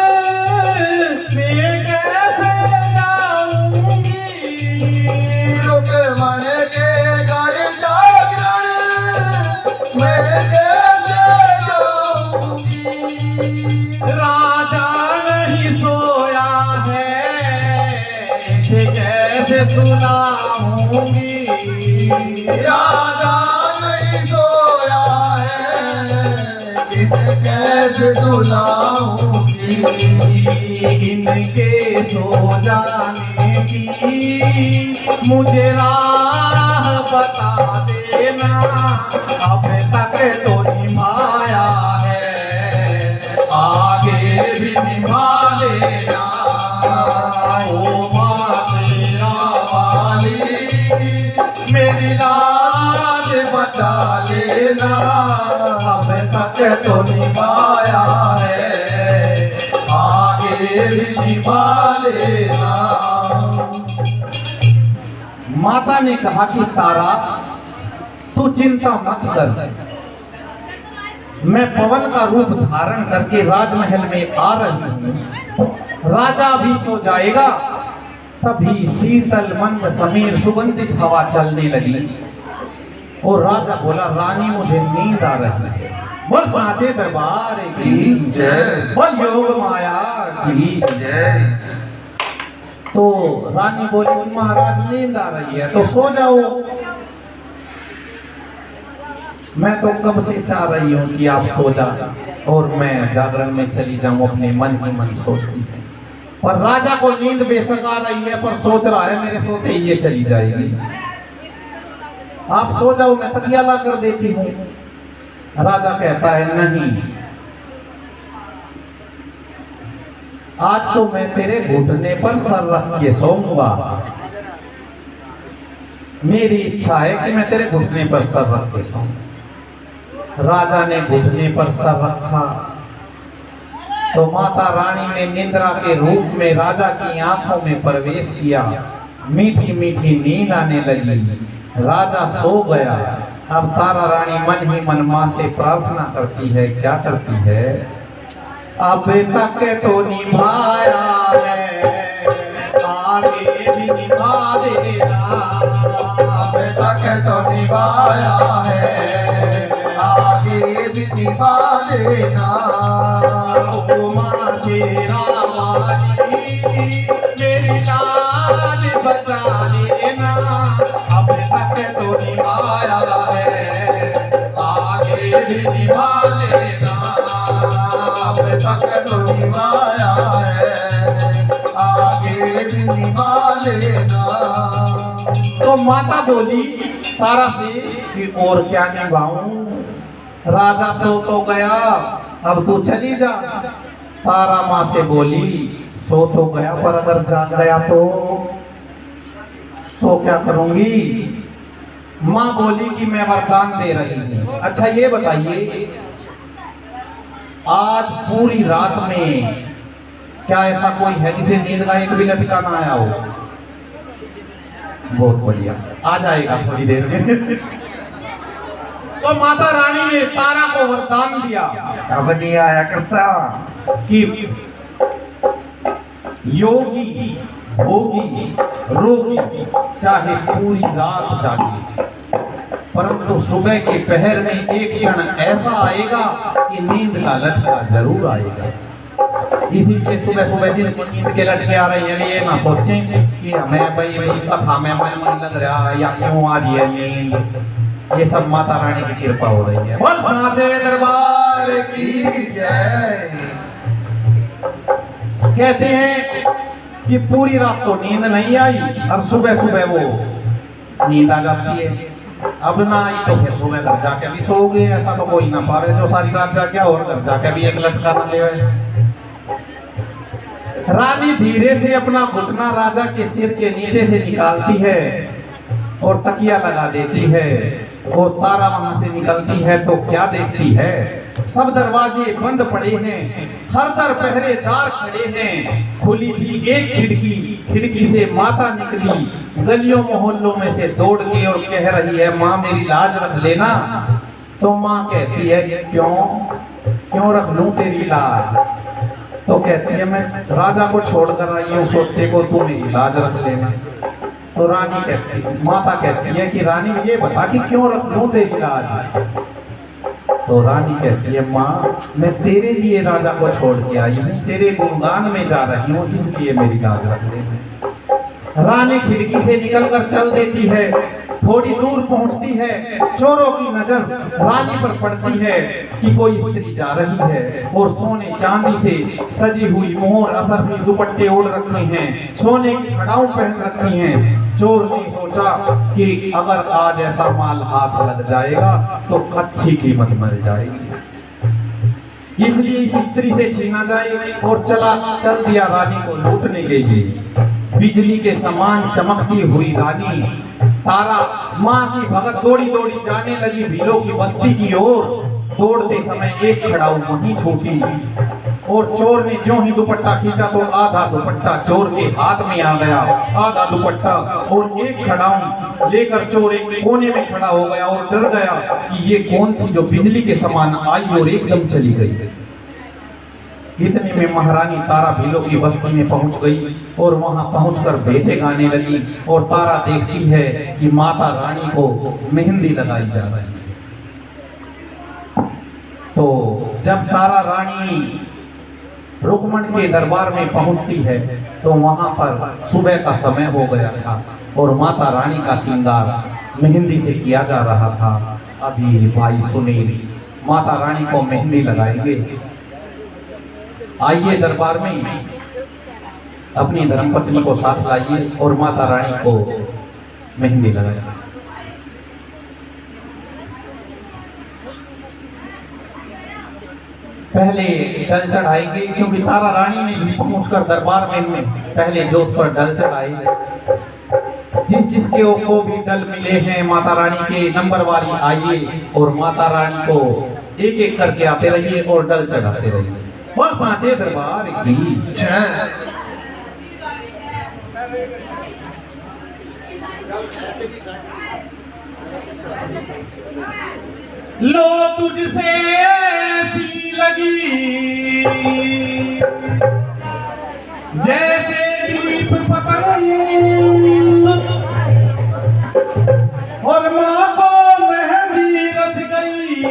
मैं कैसे जाऊंगी। रुक्मण के घर जागरण मैं कैसे जाऊंगी। राजा नहीं सोया है इसे कैसे सुनाऊंगी। राजा नहीं सोया है इसे कैसे सुनाऊंगी। इनके सो जाने की मुझे राह बता देना। अब तक तो निभाया है, आगे भी निभा लेना। ओ माँ शेरा वाली मेरी लाज बचा लेना। अब तक तो निभाया है, आगे भी निभा लेना। माता ने कहा कि तारा तू चिंता मत कर, मैं पवन का रूप धारण करके राजमहल में आ रही हूँ। राजा भी सो जाएगा, तभी शीतल मंद समीर सुगंधित हवा चलने लगी और राजा बोला, रानी मुझे नींद आ रही है। बोल साचे दरबार की जय, बोल योग माया की जय। तो रानी बोली, महाराज नींद आ रही है तो सो जाओ। मैं तो कब से चाह रही हूँ कि आप सो जाओ। और मैं जागरण में चली जाऊं, अपने मन ही मन सोचती है। पर राजा को नींद बेशक आ रही है, पर सोच रहा है मेरे सोते ही ये चली जाएगी। आप सो जाओ, मैं तकिया ला कर देती हूँ। राजा कहता है नहीं, आज तो मैं तेरे घुटने पर सर रख के सोऊंगा। मेरी इच्छा है कि मैं तेरे घुटने पर सर रख के सोऊं। राजा ने घुटने पर सर रखा तो माता रानी ने निंद्रा के रूप में राजा की आंखों में प्रवेश किया। मीठी मीठी नींद आने लगी, राजा सो गया। अब तारा रानी मन ही मन मां से प्रार्थना करती है। क्या करती है? अब तक तो निभाया है, आगे भी निभा देना। अब तक तो निभाया है, आगे भी निभा देना। ओ मां तेरा वाली, मेरी लाज बचा लेना। अब तक तो निभाया है, आगे भी निभा लेना। अब तक तो निभाया है, आगे भी निभा लेना। तो माता बोली तारा से कि और क्या निभाऊं? राजा सो तो गया, अब तू चली जा। तारा माँ से बोली सो तो गया, पर अगर जाग गया तो क्या करूंगी? माँ बोली कि मैं वरदान दे रही हूँ। अच्छा ये बताइए, आज पूरी रात में क्या ऐसा कोई है जिसे नींद का एक भी लटका ना आया हो? बहुत बढ़िया, आ जाएगा थोड़ी देर में। तो माता रानी ने तारा को वरदान दिया, अब नहीं आया करता कि योगी भोगी रोगी चाहे पूरी रात जागे, परंतु सुबह के पहर में एक क्षण ऐसा आएगा कि नींद का लटका जरूर आएगा। इसी से सुबह सुबह जिनको नींद के लटके आ रही है, ये ना सोचें कि हमें भाई कथा में मन लग रहा है या क्यों आ रही है नींद। ये सब माता रानी की कृपा हो रही है। बोल साचे दरबार की जय। कहते हैं कि पूरी रात तो नींद नहीं आई और सुबह सुबह वो नींद आ जाती है। अब ना आई तो फिर सुबह घर जाके भी सोओगे, ऐसा तो कोई ना पावे जो सारी रात जाके और घर जाके भी एक लटका ना ले। रानी धीरे से अपना घुटना राजा के सिर के नीचे से निकालती है और तकिया लगा देती है। वो तारा वहां से निकलती है तो क्या देखती है? सब दरवाजे बंद पड़े हैं, हर तर पहरेदार खड़े हैं। खुली थी एक खिड़की, खिड़की से माता निकली गलियों मोहल्लों में से दौड़ के और कह रही है माँ मेरी लाज रख लेना। तो माँ कहती है क्यों रख लूं तेरी लाज? तो कहती है मैं राजा को छोड़कर आई हूँ सोते को, तू मेरी लाज रख लेना। तो रानी कहती, माता कहती है कि रानी ये बता कि क्यों रख लूं तेरी लाज? तो रानी कहती है माँ मैं तेरे लिए राजा को छोड़ के आई हूँ, तेरे गुणगान में जा रही हूँ, इसलिए मेरी लाज रख लेना। रानी खिड़की से निकलकर चल देती है, थोड़ी दूर पहुंचती है, चोरों की नजर रानी पर पड़ती है कि कोई स्त्री जा रही है और सोने चांदी से सजी हुई मोहर असर दुपट्टे ओढ़ रखे हैं, सोने की खड़ाऊ पहन रखी हैं। चोर ने सोचा कि अगर आज ऐसा माल हाथ लग जाएगा तो अच्छी कीमत मिल जाएगी, इसलिए इस स्त्री से छीना जाए और चल दिया रानी को लूटने के लिए। बिजली के समान चमकती हुई रानी तारा माँ की भगत दौड़ी दौड़ी जाने लगी भीलों की बस्ती की ओर। दौड़ते समय एक खड़ाऊ वहीं छूटी और चोर ने जो ही दुपट्टा खींचा तो आधा दुपट्टा चोर के हाथ में आ गया, आधा दुपट्टा और एक खड़ाऊ लेकर चोर एक कोने में खड़ा हो गया और डर गया कि ये कौन थी जो बिजली के समान आई और एकदम चली गई। इतने में महारानी तारा भीलों की बस्ती में पहुंच गई और वहां पहुंचकर भेंटे गाने लगी और तारा देखती है कि माता रानी को मेहंदी लगाई जा रही है। तो जब तारा रानी रुक्मण के दरबार में पहुंचती है तो वहां पर सुबह का समय हो गया था और माता रानी का श्रृंगार मेहंदी से किया जा रहा था। अभी भाई सुनील माता रानी को मेहंदी लगाएंगे। आइए दरबार में अपनी धर्मपत्नी को साथ लाइए और माता रानी को मेहंदी लगाइए। पहले डल चढ़ाएंगे, क्योंकि तारा रानी ने भी पहुंचकर दरबार में पहले जोत पर डल चढ़ाए। जिस जिसके को भी डल मिले हैं माता रानी के नंबर वारी आइए और माता रानी को एक एक करके आते रहिए और डल चढ़ाते रहिए। और सांचे दरबार की जय। लो तुझसे ऐसी लगी जैसे दीप पतंग, और माँ को मेहंदी रच गई,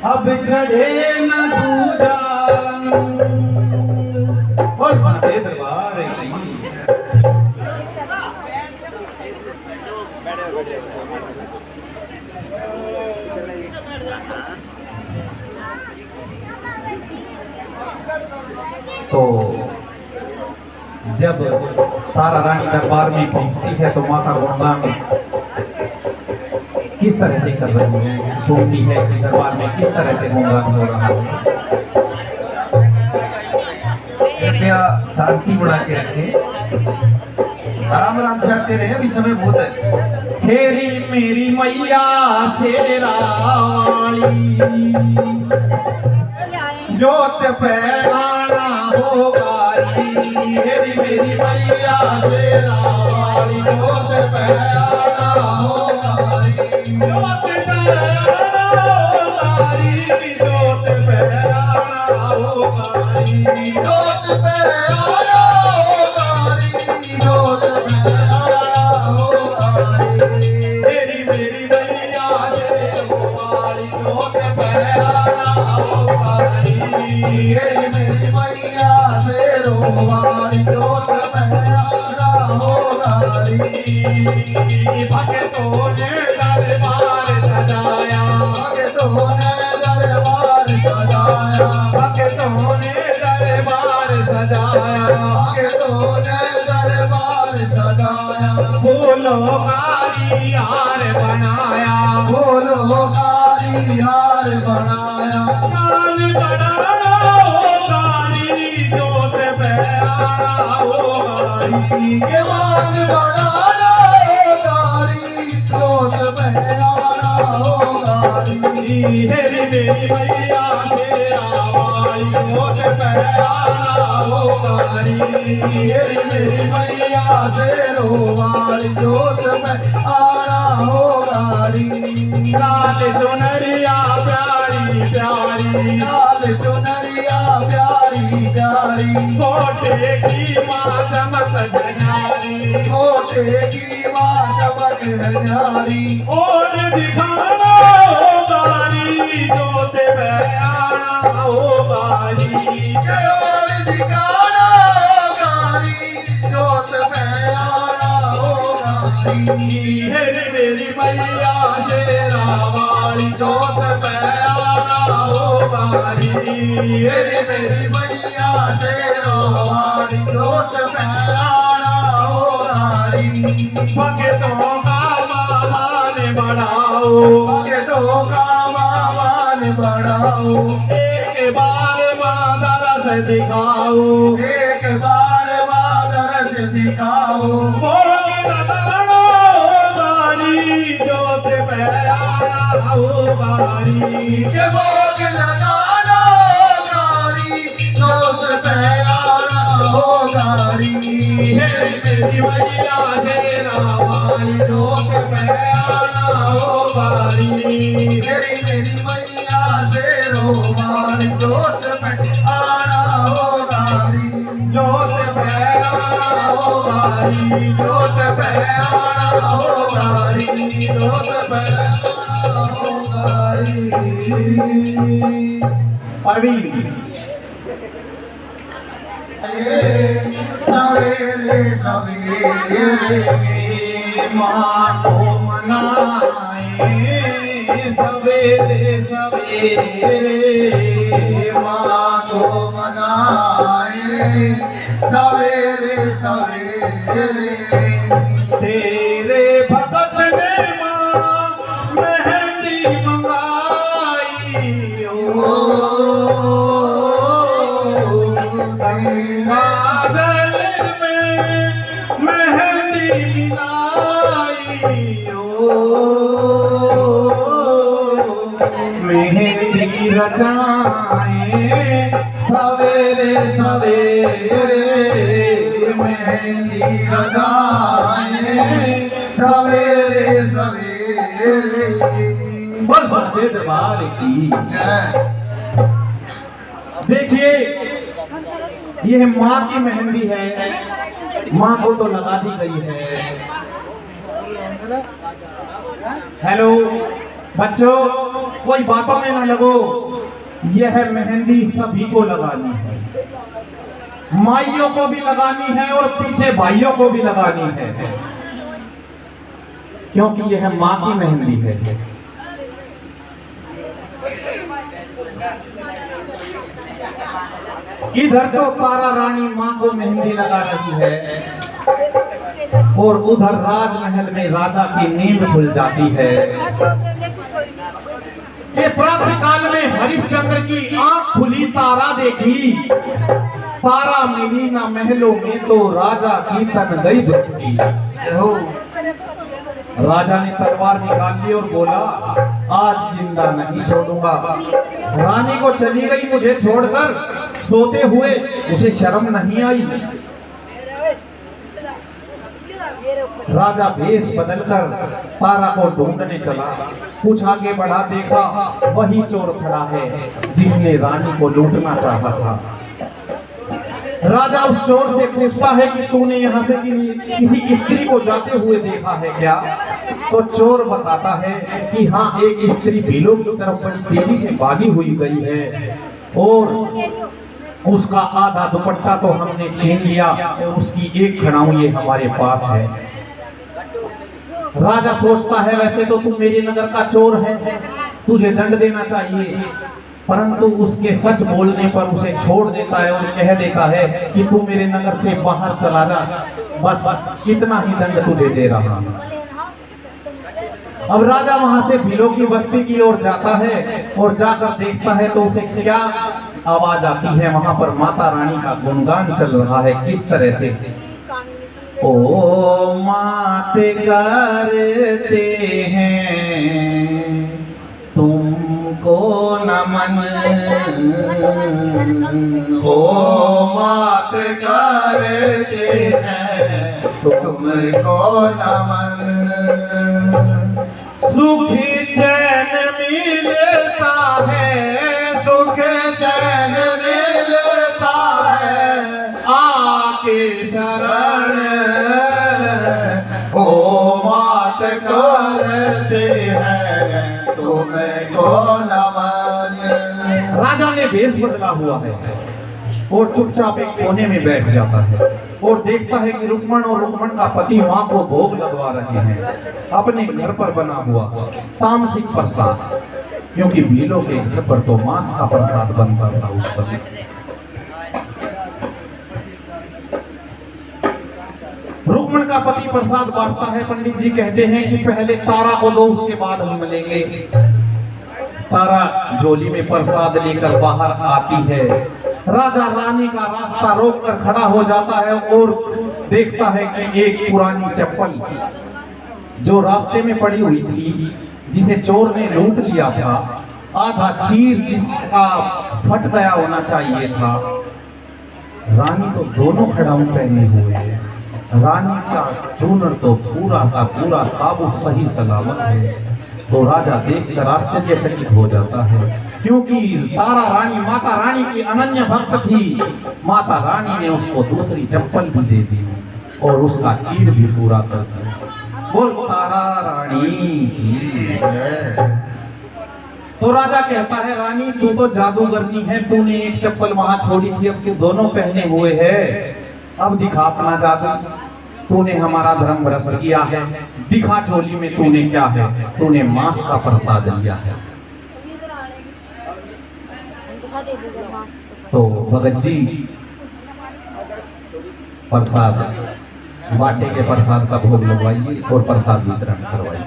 अब चढ़े न दूजा रंग। और सांचे दरबार की तो जब तारा रानी दरबार में पहुंचती है तो माता गुणगान किस तरह से कर रही है, सोचती है कि दरबार में किस तरह से गुणगान हो रहा है। कृपया शांति बना के रखें, आराम आराम से आते रहे, अभी समय बहुत है। तेरी मेरी मैया शेरा वाली, जोत पे आना होगा री। तेरी मेरी मैया शेरा वाली, जोत पे आना होगा री। जोत पे आना होगा री, जोत पे आना होगा री। जोत पे आना होगा री, जोत पे आना होगा री। तेरी मेरी मैया शेरा वाली, जोत पे आना होगा री। तेरी मेरी मैया शेरा वाली, जोत पे आना होगा री। भक्तों ने दरबार सजाया, भक्तों ने दरबार सजाया, भक्तों ने दरबार सजाया, भक्तों ने दरबार सजाया। फूलों का हार बनाया, फूलों का हार बनाया। कान बनाना होगा री, जोत पे आना होगा री। ये मान बनाना होगा री, जोत पे आना होगा री। तेरी मेरी मैया शेरा वाली, जोत पे आना होगा री। तेरी मेरी मैया शेरा वाली, जोत पे आना होगा री। लाल चुनरिया प्यारी प्यारी, लाल चुनरिया प्यारी प्यारी। कोटे की माँ चमक न्यारी, कोटे की माँ चमक न्यारी। और दिखाना होगा री, जोत पे आना होगा री। और दिखाना होगा री, जोत पे आना होगा री। तेरी मेरी मैया शेरा वाली, जोत पे आना होगा री। तेरी मेरी मैया शेरा वाली, जोत पे आना होगा री। भक्तों का मान बढ़ाओ, भक्तों का मान बढ़ाओ। एक बार माँ दरस दिखाओ, एक बार माँ दरस दिखाओ। जोत पे आना होगा री। के भोग लगाना होगा री, जोत पे आना होगा री। मेरी मैया शेरा वाली, जोत पे आना होगा री। मेरी मैया शेरा वाली, जोत पे आना होगा री। जोत पे आना होगा री, जोत पे आना होगा री। जोत पे आना होगा री। परवीन सवेरे सवेरे माँ को मनाए, सवेरे सवेरे सवेरे माँ को मनाए सवेरे सवेरे तेरे भगत ने माँ मेहंदी मंगाई ओ काजल में मेहंदी मिलाई ओ मेहंदी रचाए सवेरे सवेरे मेहंदी रचाए सवेरे सवेरे बस से दरबार की जय। देखिए यह माँ की मेहंदी है, माँ को तो लगा दी गई है। हेलो बच्चों, कोई बातों में ना लगो, यह मेहंदी सभी को लगानी है, माइयों को भी लगानी है और पीछे भाइयों को भी लगानी है, क्योंकि यह माँ की मेहंदी है। इधर तो तारा रानी माँ को मेहंदी लगा रही है और उधर राजमहल में राजा की नींद खुल जाती है। कि प्रातः काल में हरिश्चंद्र की आंख खुली, तारा देखी, तारा मिली ना महलों में तो राजा की तन गई दुखी। राजा ने तलवार निकाल ली और बोला, आज जिंदा नहीं छोड़ूंगा। रानी को चली गई मुझे छोड़कर, सोते हुए उसे शर्म नहीं आई। राजा भेष बदलकर तारा को ढूंढने चला, कुछ आगे बढ़ा, देखा वही चोर खड़ा है जिसने रानी को लूटना चाहा था। राजा उस चोर से पूछता है कि तूने यहाँ से किसी स्त्री को जाते हुए देखा है क्या? तो चोर बताता है कि हाँ, एक स्त्री भीलों की तरफ बड़ी तेजी से भागी हुई गई है और उसका आधा दुपट्टा तो हमने छीन लिया और उसकी एक खड़ाऊ ये हमारे पास है। राजा सोचता है वैसे तो तू मेरे नगर का चोर है, तुझे दंड देना चाहिए, परंतु उसके सच बोलने पर उसे छोड़ देता है और कह देता है कि तू मेरे नगर से बाहर चला जा, बस इतना ही दंड तुझे दे रहा हूं। अब राजा वहां से भीलों की बस्ती की ओर जाता है और जाकर देखता है तो उसे क्या आवाज आती है, वहां पर माता रानी का गुणगान चल रहा है। किस तरह से, ओ माते करते हैं तुमको नमन, ओ मात करते हैं तुमको नमन, सुखी चैन मिलता है, सुख चैन मिलता है आके शरण, ओ मात करते हैं तुमको नमन। राजा ने भेष बदला हुआ है और चुपचाप एक कोने में बैठ जाता है और देखता है कि रुक्मण और रुक्मण का पति मां को भोग लगवा रहे हैं अपने घर पर बना हुआ तामसिक प्रसाद, क्योंकि भीलों के घर पर तो मांस का प्रसाद बनता था उस समय। रुक्मण का पति प्रसाद बांटता है। पंडित जी कहते हैं कि पहले तारा को दो, उसके बाद हम मिलेंगे। तारा झोली में प्रसाद लेकर बाहर आती है। राजा रानी का रास्ता रोककर खड़ा हो जाता है और देखता है कि एक पुरानी चप्पल जो रास्ते में पड़ी हुई थी, जिसे चोर ने लूट लिया था, आधा चीर जिसका फट गया होना चाहिए था। रानी तो दोनों खड़ाऊ पहने हुए है, रानी का चूनर तो पूरा का पूरा साबुत सही सलामत है। तो राजा देखकर आश्चर्यचकित हो जाता है, क्योंकि तारा रानी माता रानी की अनन्य भक्त थी। माता रानी ने उसको दूसरी चप्पल भी दे दी और उसका चीर भी पूरा कर दिया। बोल तारा रानी की जय। तो राजा कहता है, रानी तू तो जादूगरनी है, तूने एक चप्पल वहां छोड़ी थी, अब के दोनों पहने हुए है, अब दिखा अपना जादू। तूने हमारा धर्म भ्रष्ट किया है, दिखा झोली में तूने क्या है। तूने मांस का प्रसाद लिया है, तो भगत जी प्रसाद बाटे के प्रसाद का भोग लगवाइए और प्रसाद वितरण करवाइए।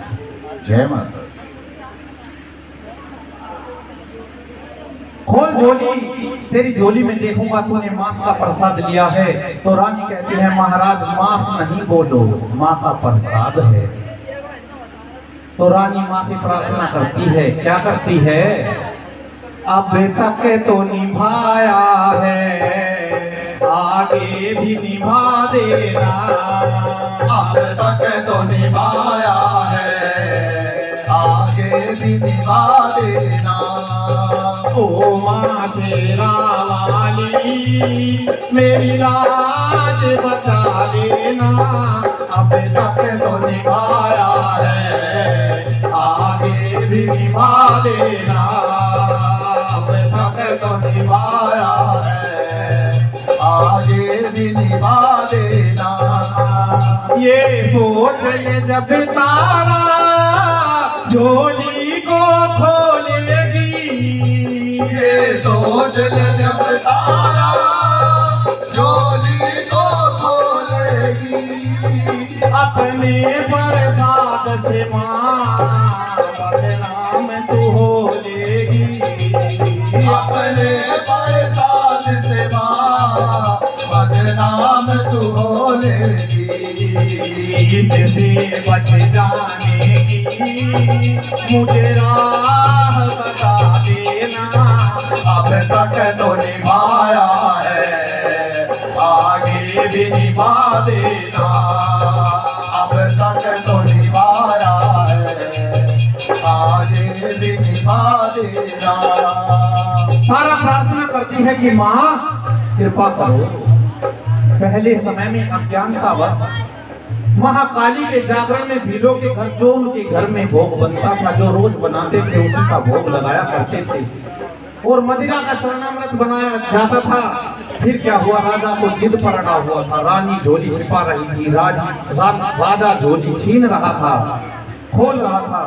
जय माता। खोल झोली, तेरी झोली में देखूंगा तूने मांस का प्रसाद लिया है। तो रानी कहती है महाराज मांस नहीं बोलो, माँ का प्रसाद है। तो रानी माँ से प्रार्थना करती है, क्या करती है? अब तक तो निभाया है, आगे भी निभा देना। अब तक तो निभाया है, आगे भी निभा देना। ओ माँ तेरा वाली मेरी लाज बचा देना। अब तक तो निभाया है, आगे भी निभा देना। अब तक तो निभाया है, आगे भी निभा देना। ये सोच ले जब तारा झोली को खोलेगी, ये सोच ले जब तारा झोली को खोलेगी। अपने प्रसाद से माँ बदनाम तू हो लेगी। अपने प्रसाद से माँ बदनाम तू हो लेगी। इससे बच जाने की मुझे राह बता देना। अब तक तो निभाया है, आगे भी निभा देना। अब तक तो निभाया है, आगे भी निभा देना। सारा प्रार्थना करती है कि माँ कृपा करो। पहले समय में अज्ञानतावश महाकाली के जागरण में भीलों के घर, जो उनके घर में भोग बनता था, जो रोज बनाते थे उसी का भोग लगाया करते थे और मदिरा का चरणामृत बनाया जाता था। फिर क्या हुआ? राजा को जिद पर अड़ा हुआ था। रानी झोली छिपा रही थी, राजा झोली छीन रहा था, खोल रहा था।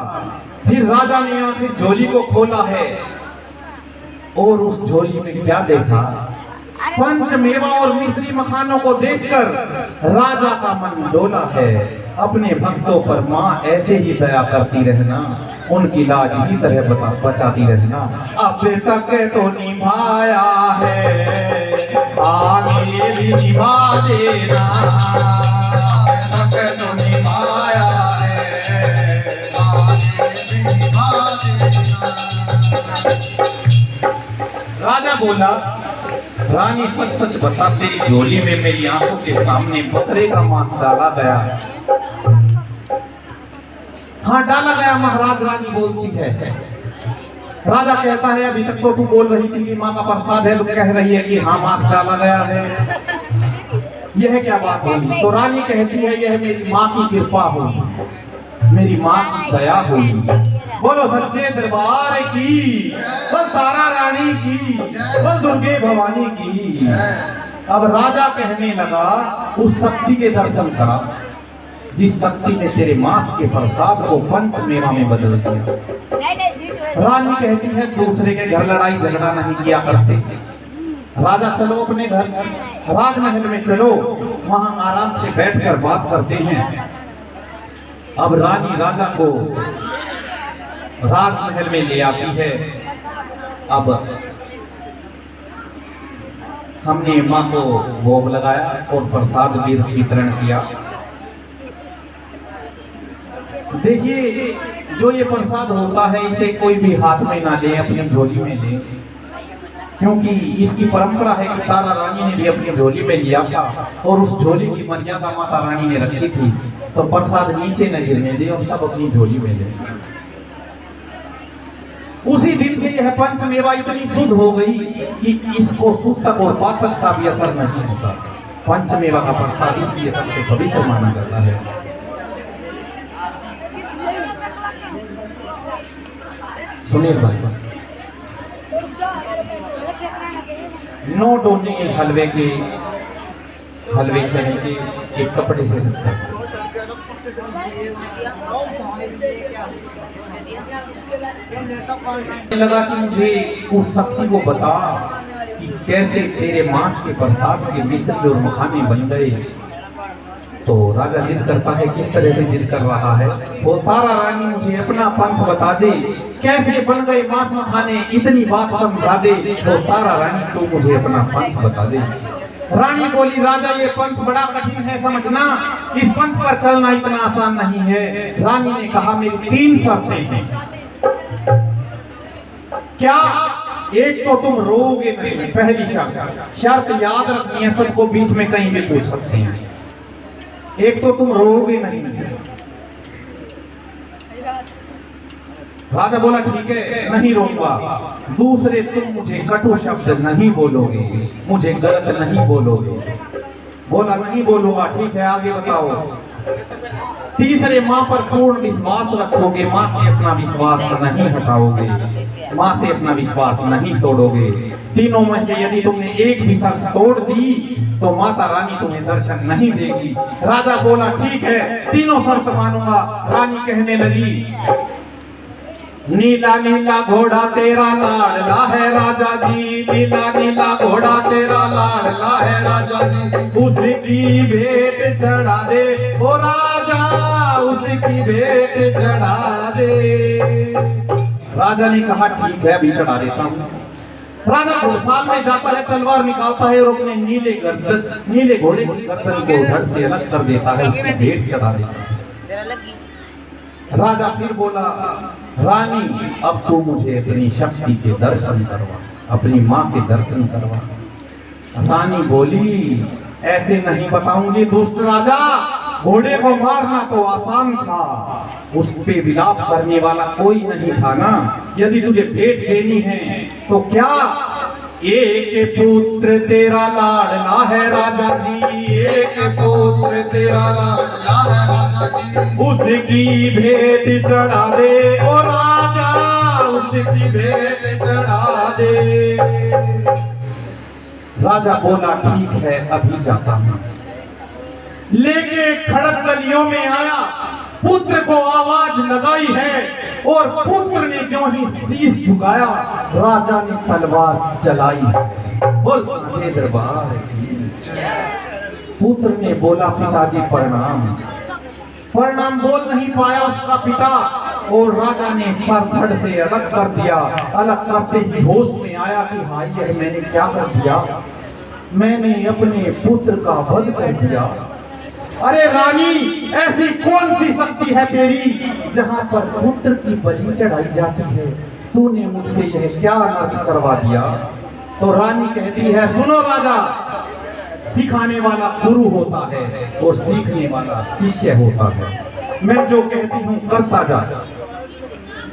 फिर राजा ने आखिर झोली को खोला है और उस झोली में क्या देखा? पंचमेवा और मिश्री मखानों को देखकर राजा का मन डोला है। अपने भक्तों पर माँ ऐसे ही दया करती रहना, उनकी लाज इसी तरह बचाती रहना। अब तक तो निभाया है, आगे भी निभा देना। अब तक तो निभाया है, आगे भी निभा देना। राजा बोला रानी सच सच बता, तेरी झोली में मेरी आंखों के सामने बकरे का मांस डाला गया। हाँ डाला गया महाराज, रानी बोलती है। राजा कहता है अभी तक तो तू बोल रही थी कि माँ का प्रसाद है, तो कह रही है कि हाँ मांस डाला गया है। यह क्या बात होगी? तो रानी कहती है यह मेरी माँ की कृपा होगी, मेरी माँ की दया होगी। बोलो सच्चे दरबार की, बोल तारा रानी की, बोल दुर्गे भवानी की। अब राजा कहने लगा उस शक्ति के दर्शन करा जिस शक्ति ने तेरे मांस के प्रसाद को पंचमेवा में बदल दिया। रानी कहती है दूसरे के घर लड़ाई झगड़ा नहीं किया करते। राजा चलो अपने घर राजमहल में चलो, वहां आराम से बैठकर बात करते हैं। अब रानी राजा को राजमहल में ले आती है। अब हमने माँ को भोग लगाया और प्रसाद वितरण किया। देखिए जो ये प्रसाद होता है इसे कोई भी हाथ में ना ले, अपनी झोली में ले, क्योंकि इसकी परंपरा है कि तारा रानी ने भी अपनी झोली में लिया था और उस झोली की मर्यादा माता रानी ने रखी थी। तो प्रसाद नीचे न गिरने दे और सब अपनी झोली में ले। उसी दिन से यह पंचमेवा इतनी शुद्ध हो गई कि इसको सूतक और पातक का भी असर नहीं होता। पंचमेवा का प्रसाद इसलिए सबसे पवित्र माना जाता है। सुनील भाई, नो डोने हलवे चने के एक कपड़े से लगा कि मुझे उस शक्ति को बता कि कैसे तेरे मांस के प्रसाद के मिश्र और मखाने बन गए। तो राजा जिद करता है, किस तरह से जिद कर रहा है, वो तारा रानी मुझे अपना पंथ बता दे, कैसे बन गए मांस मखाने, इतनी बात समझा दे। तो तारा रानी तो मुझे अपना पंथ बता दे। रानी बोली, राजा ये पंथ बड़ा कठिन है समझना, इस पंथ पर चलना इतना आसान नहीं है। रानी ने कहा, मेरी 3 शर्तें हैं। क्या? एक तो तुम रोगे नहीं, पहली शर्त याद रखनी है, सबको बीच में कहीं भी पूछ सकते हैं। एक तो तुम रोगे नहीं। राजा बोला, ठीक है नहीं रोऊंगा। दूसरे, तुम मुझे कटु शब्द नहीं बोलोगे, मुझे गलत नहीं बोलोगे। बोला, नहीं बोलूंगा, ठीक है आगे बताओ। तीसरे, माँ पर पूर्ण विश्वास रखोगे, माँ से अपना विश्वास नहीं हटाओगे, माँ से अपना विश्वास नहीं तोड़ोगे। तीनों में से यदि तुमने एक भी शर्त तोड़ दी तो माता रानी तुम्हें दर्शन नहीं देगी। राजा बोला, ठीक है तीनों शर्त मानूंगा। रानी कहने लगी, नीला नीला घोड़ा तेरा लाडला है राजा जी, नीला नीला घोड़ा तेरा लाडला है राजा जी, उसकी भेंट चढ़ा दे ओ राजा, उसकी भेंट चढ़ा दे। राजा ने कहा, ठीक है अभी चढ़ा देता हूँ। राजा घोड़साल में जाता है, तलवार निकालता है और अपने नीले घोड़े की गर्दन को धड़ से अलग कर देता है, उसकी भेंट चढ़ा देता है। राजा फिर बोला, रानी अब तू मुझे अपनी शक्ति के दर्शन करवा, अपनी माँ के दर्शन करवा। रानी बोली, ऐसे नहीं बताऊंगी दुष्ट राजा, घोड़े को मारना तो आसान था, उस पे विलाप करने वाला कोई नहीं था ना। यदि तुझे भेंट देनी है तो क्या? एक पुत्र तेरा लाडला है राजा जी, एक पुत्र तेरा लाडला है राजा जी, उसकी भेंट चढ़ा दे ओ राजा, उसकी भेंट चढ़ा दे। राजा बोला, ठीक है अभी जाता हूं। लेके खड़क गलियों में आया, पुत्र को आवाज लगाई है और पुत्र ने जो ही शीश झुकाया, राजा ने तलवार चलाई। बोल साचे दरबार की। पुत्र ने बोला, पिताजी प्रणाम। प्रणाम बोल नहीं पाया उसका पिता, और राजा ने सर धड़ से अलग कर दिया। अलग करते ही होश में आया कि हाय यह मैंने क्या कर दिया, मैंने अपने पुत्र का वध कर दिया। अरे रानी, ऐसी कौन सी शक्ति है तेरी जहां पर पुत्र की बलि चढ़ाई जाती है, तूने मुझसे यह क्या अनर्थ करवा दिया। तो रानी कहती है, सुनो राजा, सिखाने वाला गुरु होता है और सीखने वाला शिष्य होता है, मैं जो कहती हूँ करता जा।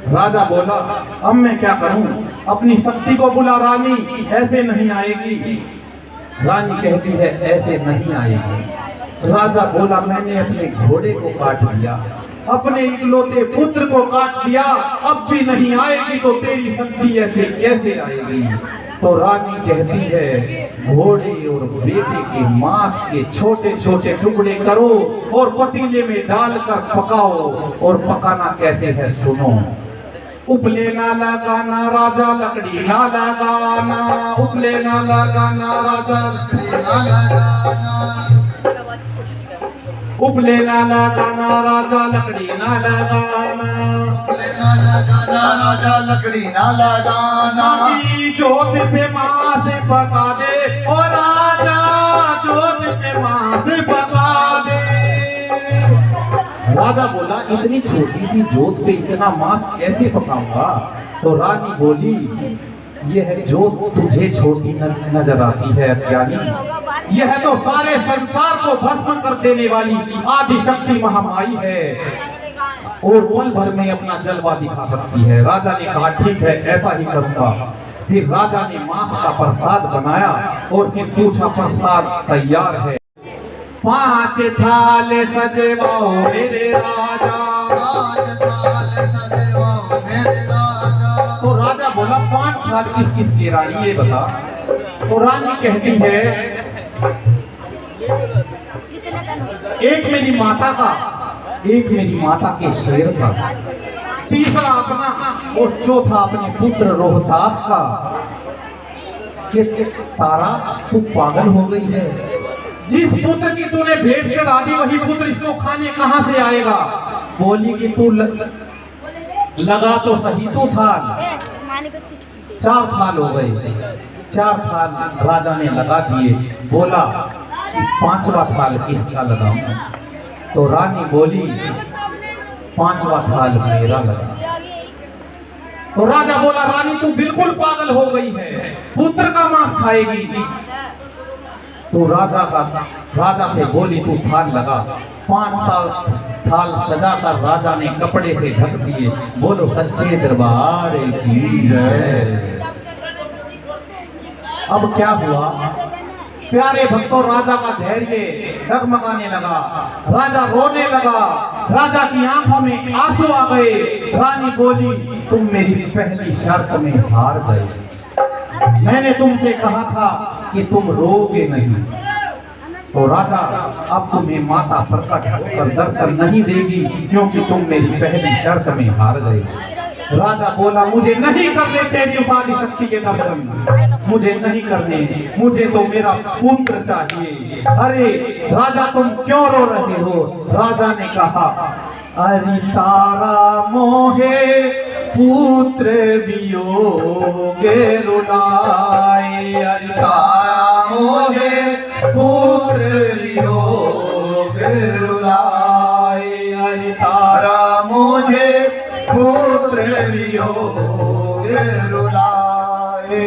राजा बोला, अब मैं क्या करूं, अपनी शक्ति को बुला रानी, ऐसे नहीं आएगी। रानी कहती है, ऐसे नहीं आएगी। राजा बोला, मैंने अपने घोड़े को काट दिया, अपने इकलौते पुत्र को काट दिया, अब भी नहीं आएगी तो तेरी शक्ति ऐसे कैसे आएगी। तो रानी कहती है, घोड़े और बेटे के मांस के छोटे छोटे टुकड़े करो और पतीले में डालकर पकाओ, और पकाना कैसे है सुनो। उपले ना लगाना राजा लकड़ी ना लगाना, उपले ना लगाना राजा लकड़ी ना लगाना, उपले ना लगाना राजा लकड़ी ना लगाना, उपले ना लगाना राजा लकड़ी ना लगाना, जोत पे मांस पका दे ओ राजा, जोत पे मांस पका दे। राजा बोला, इतनी छोटी सी जोत पे इतना मांस कैसे पकाऊंगा। तो रानी बोली, यह जोत तुझे छोटी नजर आती है अज्ञानी, यह तो सारे संसार को भस्म कर देने वाली आदि शक्ति महामाई है, और पल भर में अपना जलवा दिखा सकती है। राजा ने कहा, ठीक है ऐसा ही करूंगा। फिर राजा ने मांस का प्रसाद बनाया और फिर पूछा, प्रसाद तैयार है। 5 थाल सजेवाओ मेरे राजा, 5 थाल सजेवाओ मेरे राजा। तो राजा बोला, 5 थाल किस किस की रानी ये बता। तो रानी कहती है, एक मेरी माता का, एक मेरी माता के शेर का, तीसरा अपना और चौथा अपने पुत्र रोहतास का। कि तारा तू पागल हो गई है? जिस पुत्र की तूने भेंट चढ़ा दी वही पुत्र इसको खाने कहां से आएगा? बोली कि तू लगा तो सही तू थाल। 4 थाल हो गए, 4 थाल राजा ने लगा दिए। बोला 5वां थाल किसका लगाऊं? तो रानी बोली 5वां थाल मेरा लगा। तो राजा बोला रानी तू बिल्कुल पागल हो गई है, पुत्र का मांस खाएगी। तो राजा से बोली तू थाल लगा। 5 साल थाल सजाकर राजा ने कपड़े से ढक दिए। बोलो सच्चे दरबार की जय। अब क्या हुआ प्यारे भक्तों, राजा का धैर्य डगमगाने लगा, राजा रोने लगा, राजा की आंखों में आंसू आ गए। रानी बोली तुम मेरी पहली शर्त में हार गए। मैंने तुमसे कहा था कि तुम रोगे नहीं। तो राजा अब तुम्हें माता प्रकट होकर दर्शन नहीं देगी क्योंकि तुम मेरी पहली शर्त में हार गए। राजा बोला मुझे नहीं करने तेरी उपाधि शक्ति के दर्शन, मुझे नहीं करने, मुझे तो मेरा पुत्र चाहिए। अरे राजा तुम क्यों रो रहे हो? राजा ने कहा अरे तारा मोहे पुत्र वियोगे रुलाए। अरे तारा मोहे पुत्र वियोगे रुलाए। अरे तारा मोहे पुत्र वियोगे रुलाए।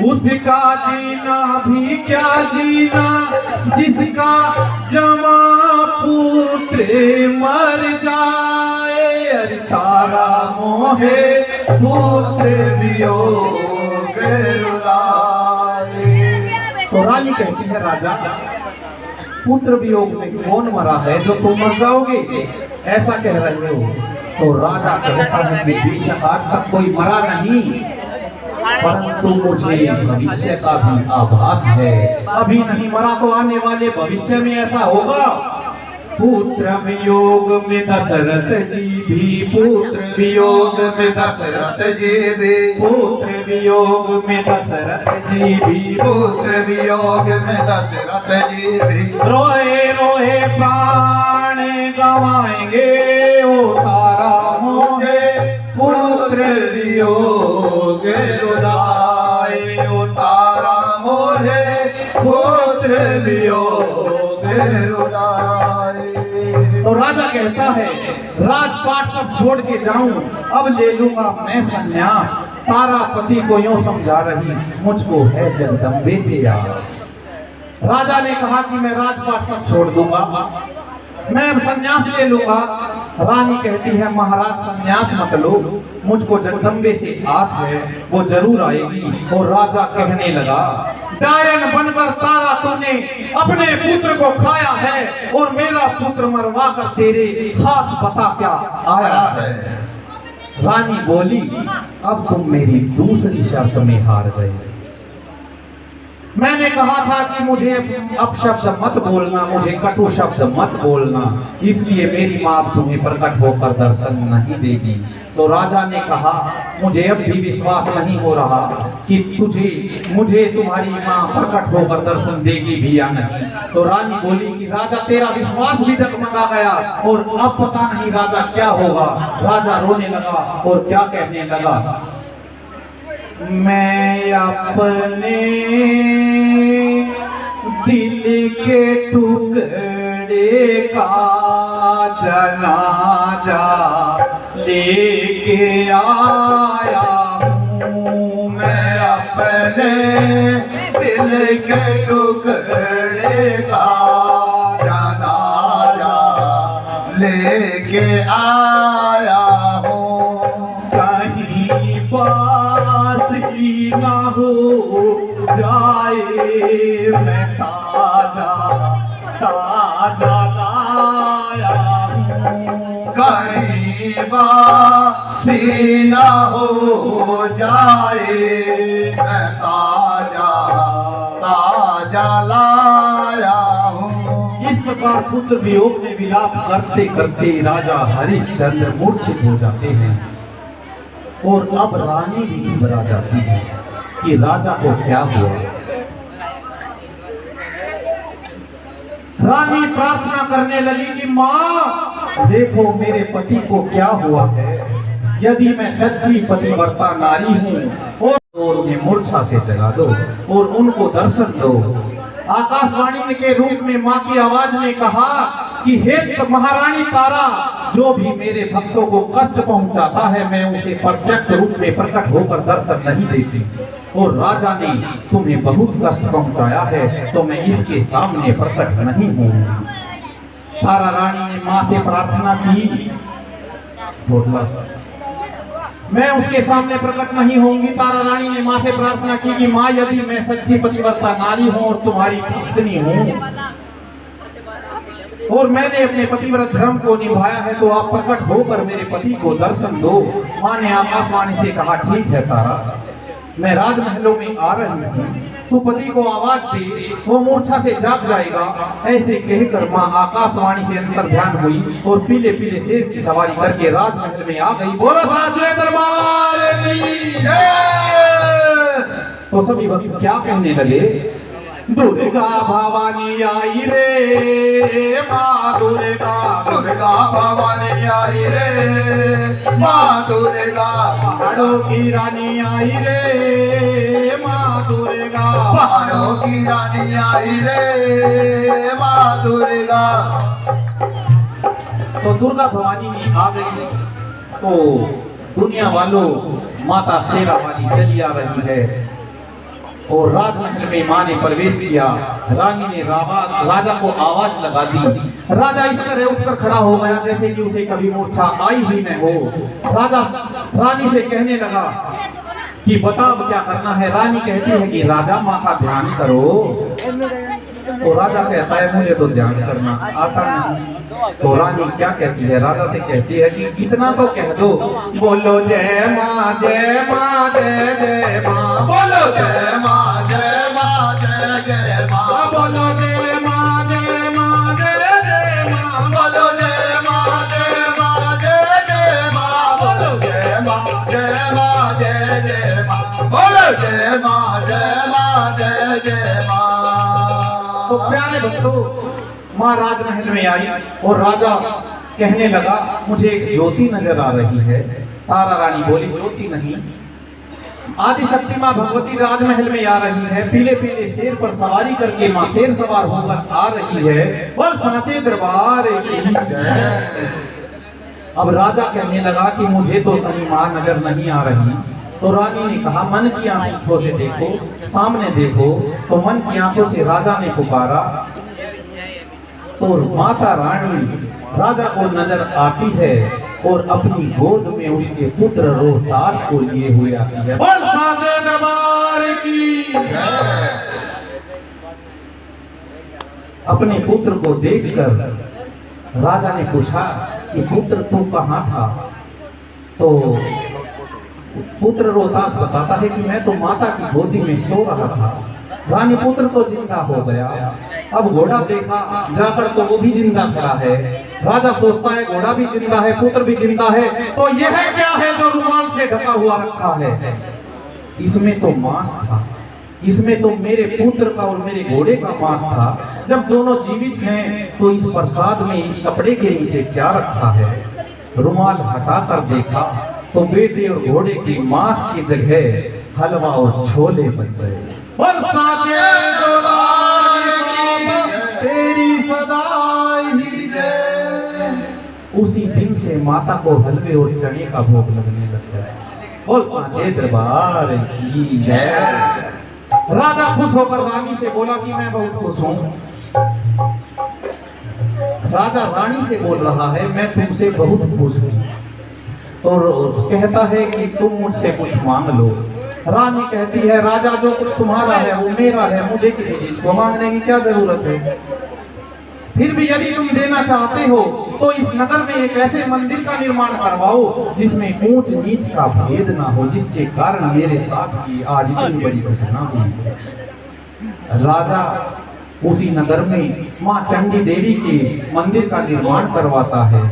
उसका जीना भी क्या जीना जिसका जमा पुत्र मर जाए। अरे तारा मोहे पुत्र वियोगे रुलाए। तो रानी कहती है राजा पुत्र वियोग में कौन मरा है जो तुम मर जाओगे? ऐसा कह रहे हो? तो राजा कहता है कि बेशक आज तक कोई मरा नहीं, परंतु मुझे भविष्य का भी आभास है। अभी नहीं मरा तो आने वाले भविष्य में ऐसा होगा। पुत्र वियोग में दशरथ जी भी, पुत्र वियोग में दशरथ जी भी, पुत्र वियोग में दशरथ जी भी, पुत्र वियोग में दशरथ जी भी रोए रोए प्राण गवाएंगे। ओ तारा मोहे पुत्र वियोग रुलाए। ओ तारा मोहे पुत्र वियोग रुलाए। तो राजा कहता है राजपाट सब छोड़ के जाऊं, अब ले लूंगा मैं संन्यास। तारा पति को यूं समझा रही मुझको है जगदम्बे से आस। राजा ने कहा कि मैं राजपाट सब छोड़ दूंगा, मैं संन्यास ले लूंगा। रानी कहती है महाराज संन्यास मत लो, मुझको जगदम्बे से आस है, वो जरूर आएगी। और राजा कहने लगा डायन बनकर तारा तूने अपने पुत्र को खाया है और मेरा पुत्र मरवा कर तेरे हाथ बता क्या आया है। रानी बोली अब तुम मेरी दूसरी शर्त में हार गए। मैंने कहा था कि मुझे अपशब्द मत बोलना, मुझे कटु शब्द मत बोलना, इसलिए मेरी मां तुम्हें प्रकट होकर दर्शन नहीं देगी। तो राजा ने कहा मुझे अब भी विश्वास नहीं हो रहा कि मुझे तुम्हारी मां प्रकट होकर दर्शन देगी भी या नहीं। तो रानी बोली कि राजा तेरा विश्वास भी डगमगा गया और अब पता नहीं राजा क्या होगा। राजा रोने लगा और क्या कहने लगा मैं अपने दिल के टुकड़े का जनाजा लेके आया हूँ। मैं अपने दिल के टुकड़े का जनाजा लेके आया हूँ। कहीं बात की ना हो जाए मैं ताजा ताजा लाया हूँ। कहीं बासी ना हो जाए मैं ताजा ताजा लाया हूँ। इस प्रकार पुत्र वियोग में विलाप करते करते राजा हरिश्चंद्र मूर्छित हो जाते हैं और अब रानी भी घबरा जाती है कि राजा को क्या हुआ। रानी प्रार्थना करने लगी कि माँ देखो मेरे पति को क्या हुआ है, यदि मैं सच्ची पतिव्रता नारी हूँ और उन्हें मूर्छा से जगा दो और उनको दर्शन दो। आकाशवाणी के रूप में माँ की आवाज ने कहा कि हे महारानी तारा, जो भी मेरे भक्तों को कष्ट पहुंचाता है मैं उसे प्रत्यक्ष रूप में प्रकट होकर दर्शन नहीं देती, और राजा ने तुम्हें बहुत कष्ट पहुंचाया है तो मैं इसके सामने प्रकट नहीं हूँ। तारा रानी ने माँ से प्रार्थना की, मैं उसके सामने प्रकट नहीं होंगी। तारा रानी ने माँ से प्रार्थना की कि माँ यदि मैं सच्ची पतिव्रता नारी हूँ और तुम्हारी पत्नी हूँ और मैंने अपने पतिव्रत धर्म को निभाया है तो आप प्रकट होकर मेरे पति को दर्शन दो। माँ ने आकाशवाणी से कहा ठीक है तारा, मैं राजमहलों में आ रही हूँ, तू पति को आवाज दे, वो मूर्छा से जाग जाएगा। ऐसे कहकर माँ आकाशवाणी से अंतर ध्यान हुई और पीले पीले शेष की सवारी करके राजमहल में आ गई। बोलो साचे दरबार की जय। तो सभी भक्त क्या कहने लगे, दुर्गा भवानी आई रे माँ दुर्गा, दुर्गा भवानी आई रे माँ दुर्गा, पहाड़ों की रानी आई रे माँ दुर्गा, पहाड़ों की रानी आई रे माँ दुर्गा। तो दुर्गा भवानी आ गई तो दुनिया वालों माता शेरा वाली चली आ रही है और राजमहल में माँ ने प्रवेश किया। रानी ने राजा को आवाज लगा दी। राजा इस तरह उठकर खड़ा हो गया जैसे कि उसे कभी मूर्छा आई ही न हो। राजा रानी से कहने लगा कि बताओ क्या करना है। रानी कहती है कि राजा माँ का ध्यान करो। तो राजा कहता है मुझे तो ध्यान करना आता नहीं। तो रानी क्या कहती है, राजा से कहती है कि इतना तो कह दो, बोलो जय माँ जय माँ जय जय माँ, बोलो जय माँ जय माँ जय जय माँ, बोलो जय माँ जय माँ जय जय माँ, बोलो जय माँ जय माँ जय जय माँ, बोलो जय माँ जय माँ जय जय माँ, बोलो जय माँ जय माँ जय जय माँ। तो प्यारे भक्तों, माँ राजमहल में आई और राजा कहने लगा मुझे एक ज्योति नजर आ रही है। तारा रानी बोली ज्योति नहीं, आदि शक्ति माँ भगवती राजमहल में आ रही है। पीले पीले शेर पर सवारी करके माँ शेर सवार होकर आ रही है। बोल सांचे दरबार की जय। अब राजा कहने लगा कि मुझे तो कहीं माँ नजर नहीं आ रही। तो रानी ने कहा मन की आंखों से देखो, सामने देखो। तो मन की आंखों से राजा ने पुकारा तो माता रानी राजा को नजर आती है और अपनी गोद में उसके पुत्र रोहतास को लिए हुए आती है। बोल सांचे दरबार की जय। अपने पुत्र को देखकर राजा ने पूछा कि पुत्र तू कहाँ था। तो पुत्र रोहतास बताता है कि मैं तो माता की गोदी में सो रहा था। रानी पुत्र तो जिंदा हो गया। अब घोड़ा देखा जाकर तो वो भी जिंदा खड़ा है। राजा सोचता है घोड़ा भी जिंदा है, पुत्र भी जिंदा है, तो यह क्या है जो रुमाल से ढका हुआ रखा है। इसमें तो मांस था, इसमें तो मेरे पुत्र का और मेरे घोड़े का मांस था। जब दोनों जीवित हैं तो इस प्रसाद में इस कपड़े के नीचे क्या रखा है। रुमाल हटाकर देखा तो बेटे और घोड़े की मांस की जगह हलवा और छोले बन गए। और सांचे दरबार की तेरी सदा ही जय। उसी दिन से माता को हलवे और चने का भोग लगने लग गया। और सांचे दरबार की जय। राजा खुश होकर रानी से बोला कि मैं बहुत खुश हूँ। राजा रानी से बोल रहा है मैं तुमसे बहुत खुश हूँ। और कहता है कि तुम मुझसे कुछ मांग लो। रानी कहती है राजा जो कुछ तुम्हारा है वो मेरा है, मुझे किसी चीज को मांगने की क्या जरूरत है। फिर भी यदि तुम देना चाहते हो तो इस नगर में एक ऐसे मंदिर का निर्माण करवाओ जिसमें ऊंच नीच का भेद ना हो, जिसके कारण मेरे साथ की आज इतनी बड़ी घटना हुई। राजा उसी नगर में माँ चंडी देवी के मंदिर का निर्माण करवाता है।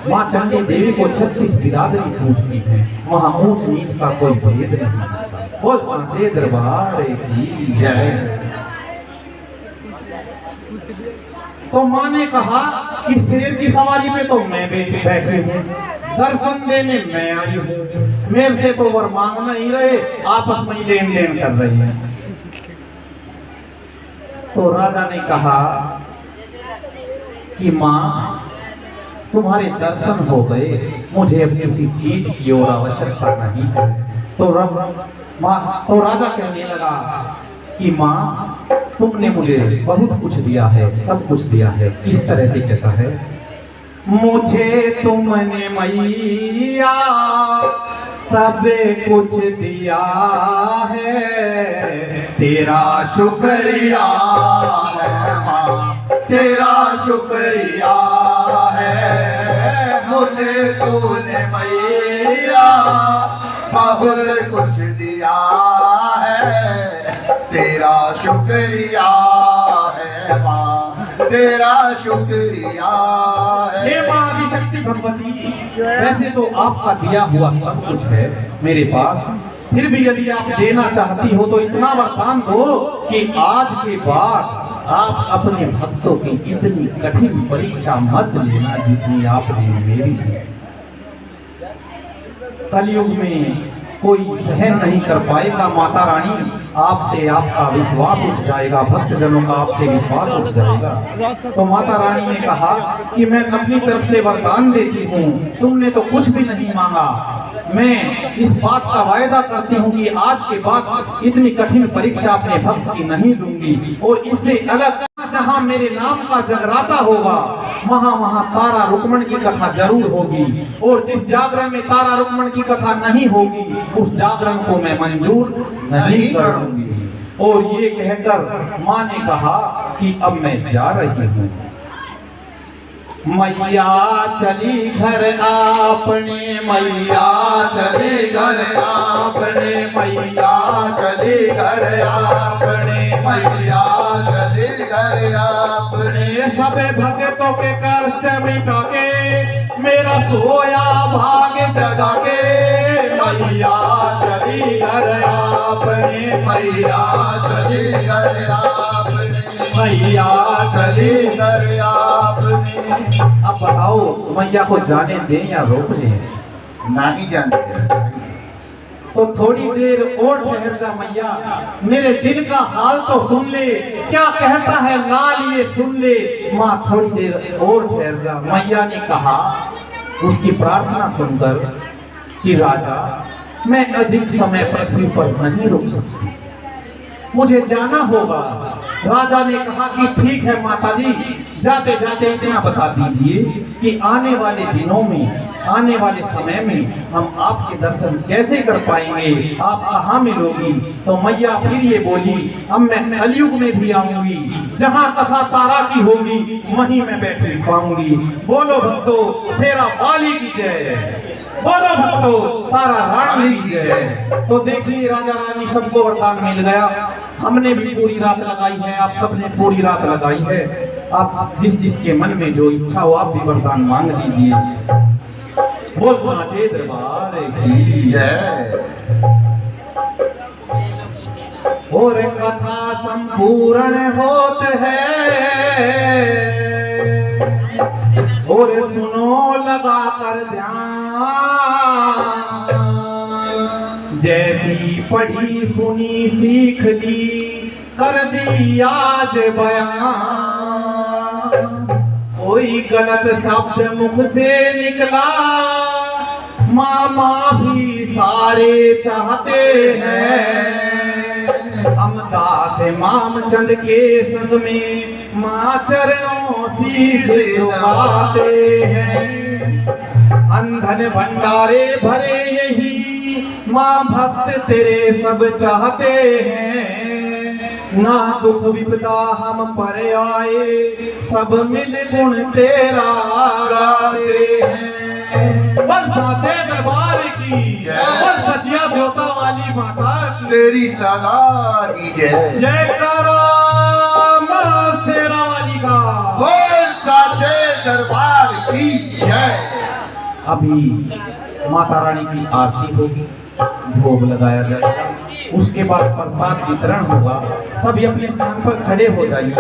माँ चंडी देवी को 36 बिरादरी पूजती है, वहाँ ऊंच नीच का कोई भेद नहीं होता। बोल सांचे दरबार की जय। तो माँ ने कहा कि शेर की सवारी पे तो मैं बैठी हूँ, दर्शन देने मैं आई हूँ, मेरे से तो वर मांग नहीं रहे, आपस में लेन देन कर रही है। तो राजा ने कहा कि माँ तुम्हारे दर्शन हो गए, मुझे अब किसी चीज की और आवश्यकता नहीं है। तो राजा कहने लगा कि माँ तुमने मुझे बहुत कुछ दिया है, सब कुछ दिया है। किस तरह से कहता है, मुझे तुमने मैया सब कुछ दिया है, तेरा शुक्रिया है माँ, तेरा शुक्रिया है। मुझे तूने मैया बहुत कुछ दिया है, तेरा शुक्रिया है माँ, तेरा शुक्रिया है। हे माँ आदिशक्ति भगवती, वैसे तो आपका दिया हुआ सब कुछ है मेरे पास, फिर भी यदि आप देना चाहती हो तो इतना वरदान दो कि आज के बाद आप अपने भक्तों की इतनी कठिन परीक्षा मत लेना जितनी आपने मेरी ली। कलयुग में कोई सहन नहीं कर पाएगा माता रानी, आपसे आपका विश्वास उठ जाएगा, भक्तजनों का आपसे विश्वास उठ जाएगा। तो माता रानी ने कहा कि मैं अपनी तरफ से वरदान देती हूँ, तुमने तो कुछ भी नहीं मांगा, मैं इस बात का वायदा करती हूँ कि आज के बाद इतनी कठिन परीक्षा अपने भक्त की नहीं लूंगी, और इससे अलग जहाँ मेरे नाम का जगराता होगा वहाँ तारा रुक्मण की कथा जरूर होगी, और जिस जागरण में तारा रुक्मण की कथा नहीं होगी उस जागरण को मैं मंजूर नहीं करूंगी। और ये कहकर माँ ने कहा कि अब मैं जा रही हूँ। मैया चली घर आपने, मैया चली घर आपने, मैया चली घर आपने, मैया चली घर आपने सब भक्तों के कष्ट मिटा के मेरा सोया भाग जगा के, मैया चली घर आपने, मैया चली घर आपने, मैया चली घर आपने। अब बताओ मैया को जाने दें या रोक दें? नहीं जानते। तो थोड़ी देर और ठहर जा मैया, मेरे दिल का हाल तो सुन ले, क्या कहता है लाल ये सुन ले। माँ थोड़ी देर और ठहर जा। मैया ने कहा उसकी प्रार्थना सुनकर कि राजा मैं अधिक समय पृथ्वी पर नहीं रुक सकती, मुझे जाना होगा। राजा ने कहा कि ठीक है माता जी, जाते जाते इतना बता दीजिए कि आने वाले दिनों में, आने वाले समय में हम आपके दर्शन कैसे कर पाएंगे, आप कहाँ मिलोगी। तो मैया फिर ये बोली, अब मैं कलयुग में भी आऊंगी, जहाँ कथा तारा की होगी वहीं मैं बैठ पाऊंगी। बोलो भक्तों शेरा वाली की जय, बोलो भक्तों तारा रानी की जय। तो देखिए राजा रानी सबको वरदान मिल गया। हमने भी पूरी रात लगाई है, आप सबने पूरी रात लगाई है। आप जिस जिसके मन में जो इच्छा हो आप भी वरदान मांग लीजिए। बोल साचे दरबार की जय। और कथा संपूर्ण होत है, और सुनो लगा कर ध्यान, जैसी पढ़ी सुनी सीख ली कर दी आज बयान। कोई गलत शब्द मुख से निकला माँ माफी सारे चाहते हैं। हम दास मामचंद के संग में माँ चरणों शीश झुकाते हैं। अंधन भंडारे भरे यही माँ भक्त तेरे सब चाहते हैं। ना दुख विपदा हम पर आए, सब मिल गुण तेरा गाते हैं। बोल साचे दरबार की बोल सचिया देवता वाली माता की तेरी सलाह की जय। जय करो माँ अभी माता रानी की आरती होगी, भोग लगाया जाएगा, उसके बाद प्रसाद वितरण होगा। सभी अपने स्थान पर खड़े हो जाइए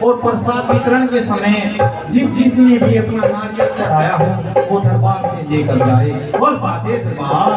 और प्रसाद वितरण के समय जिसने भी अपना नारियल चढ़ाया हो वो दरबार से लेकर जाए और साथे दरबार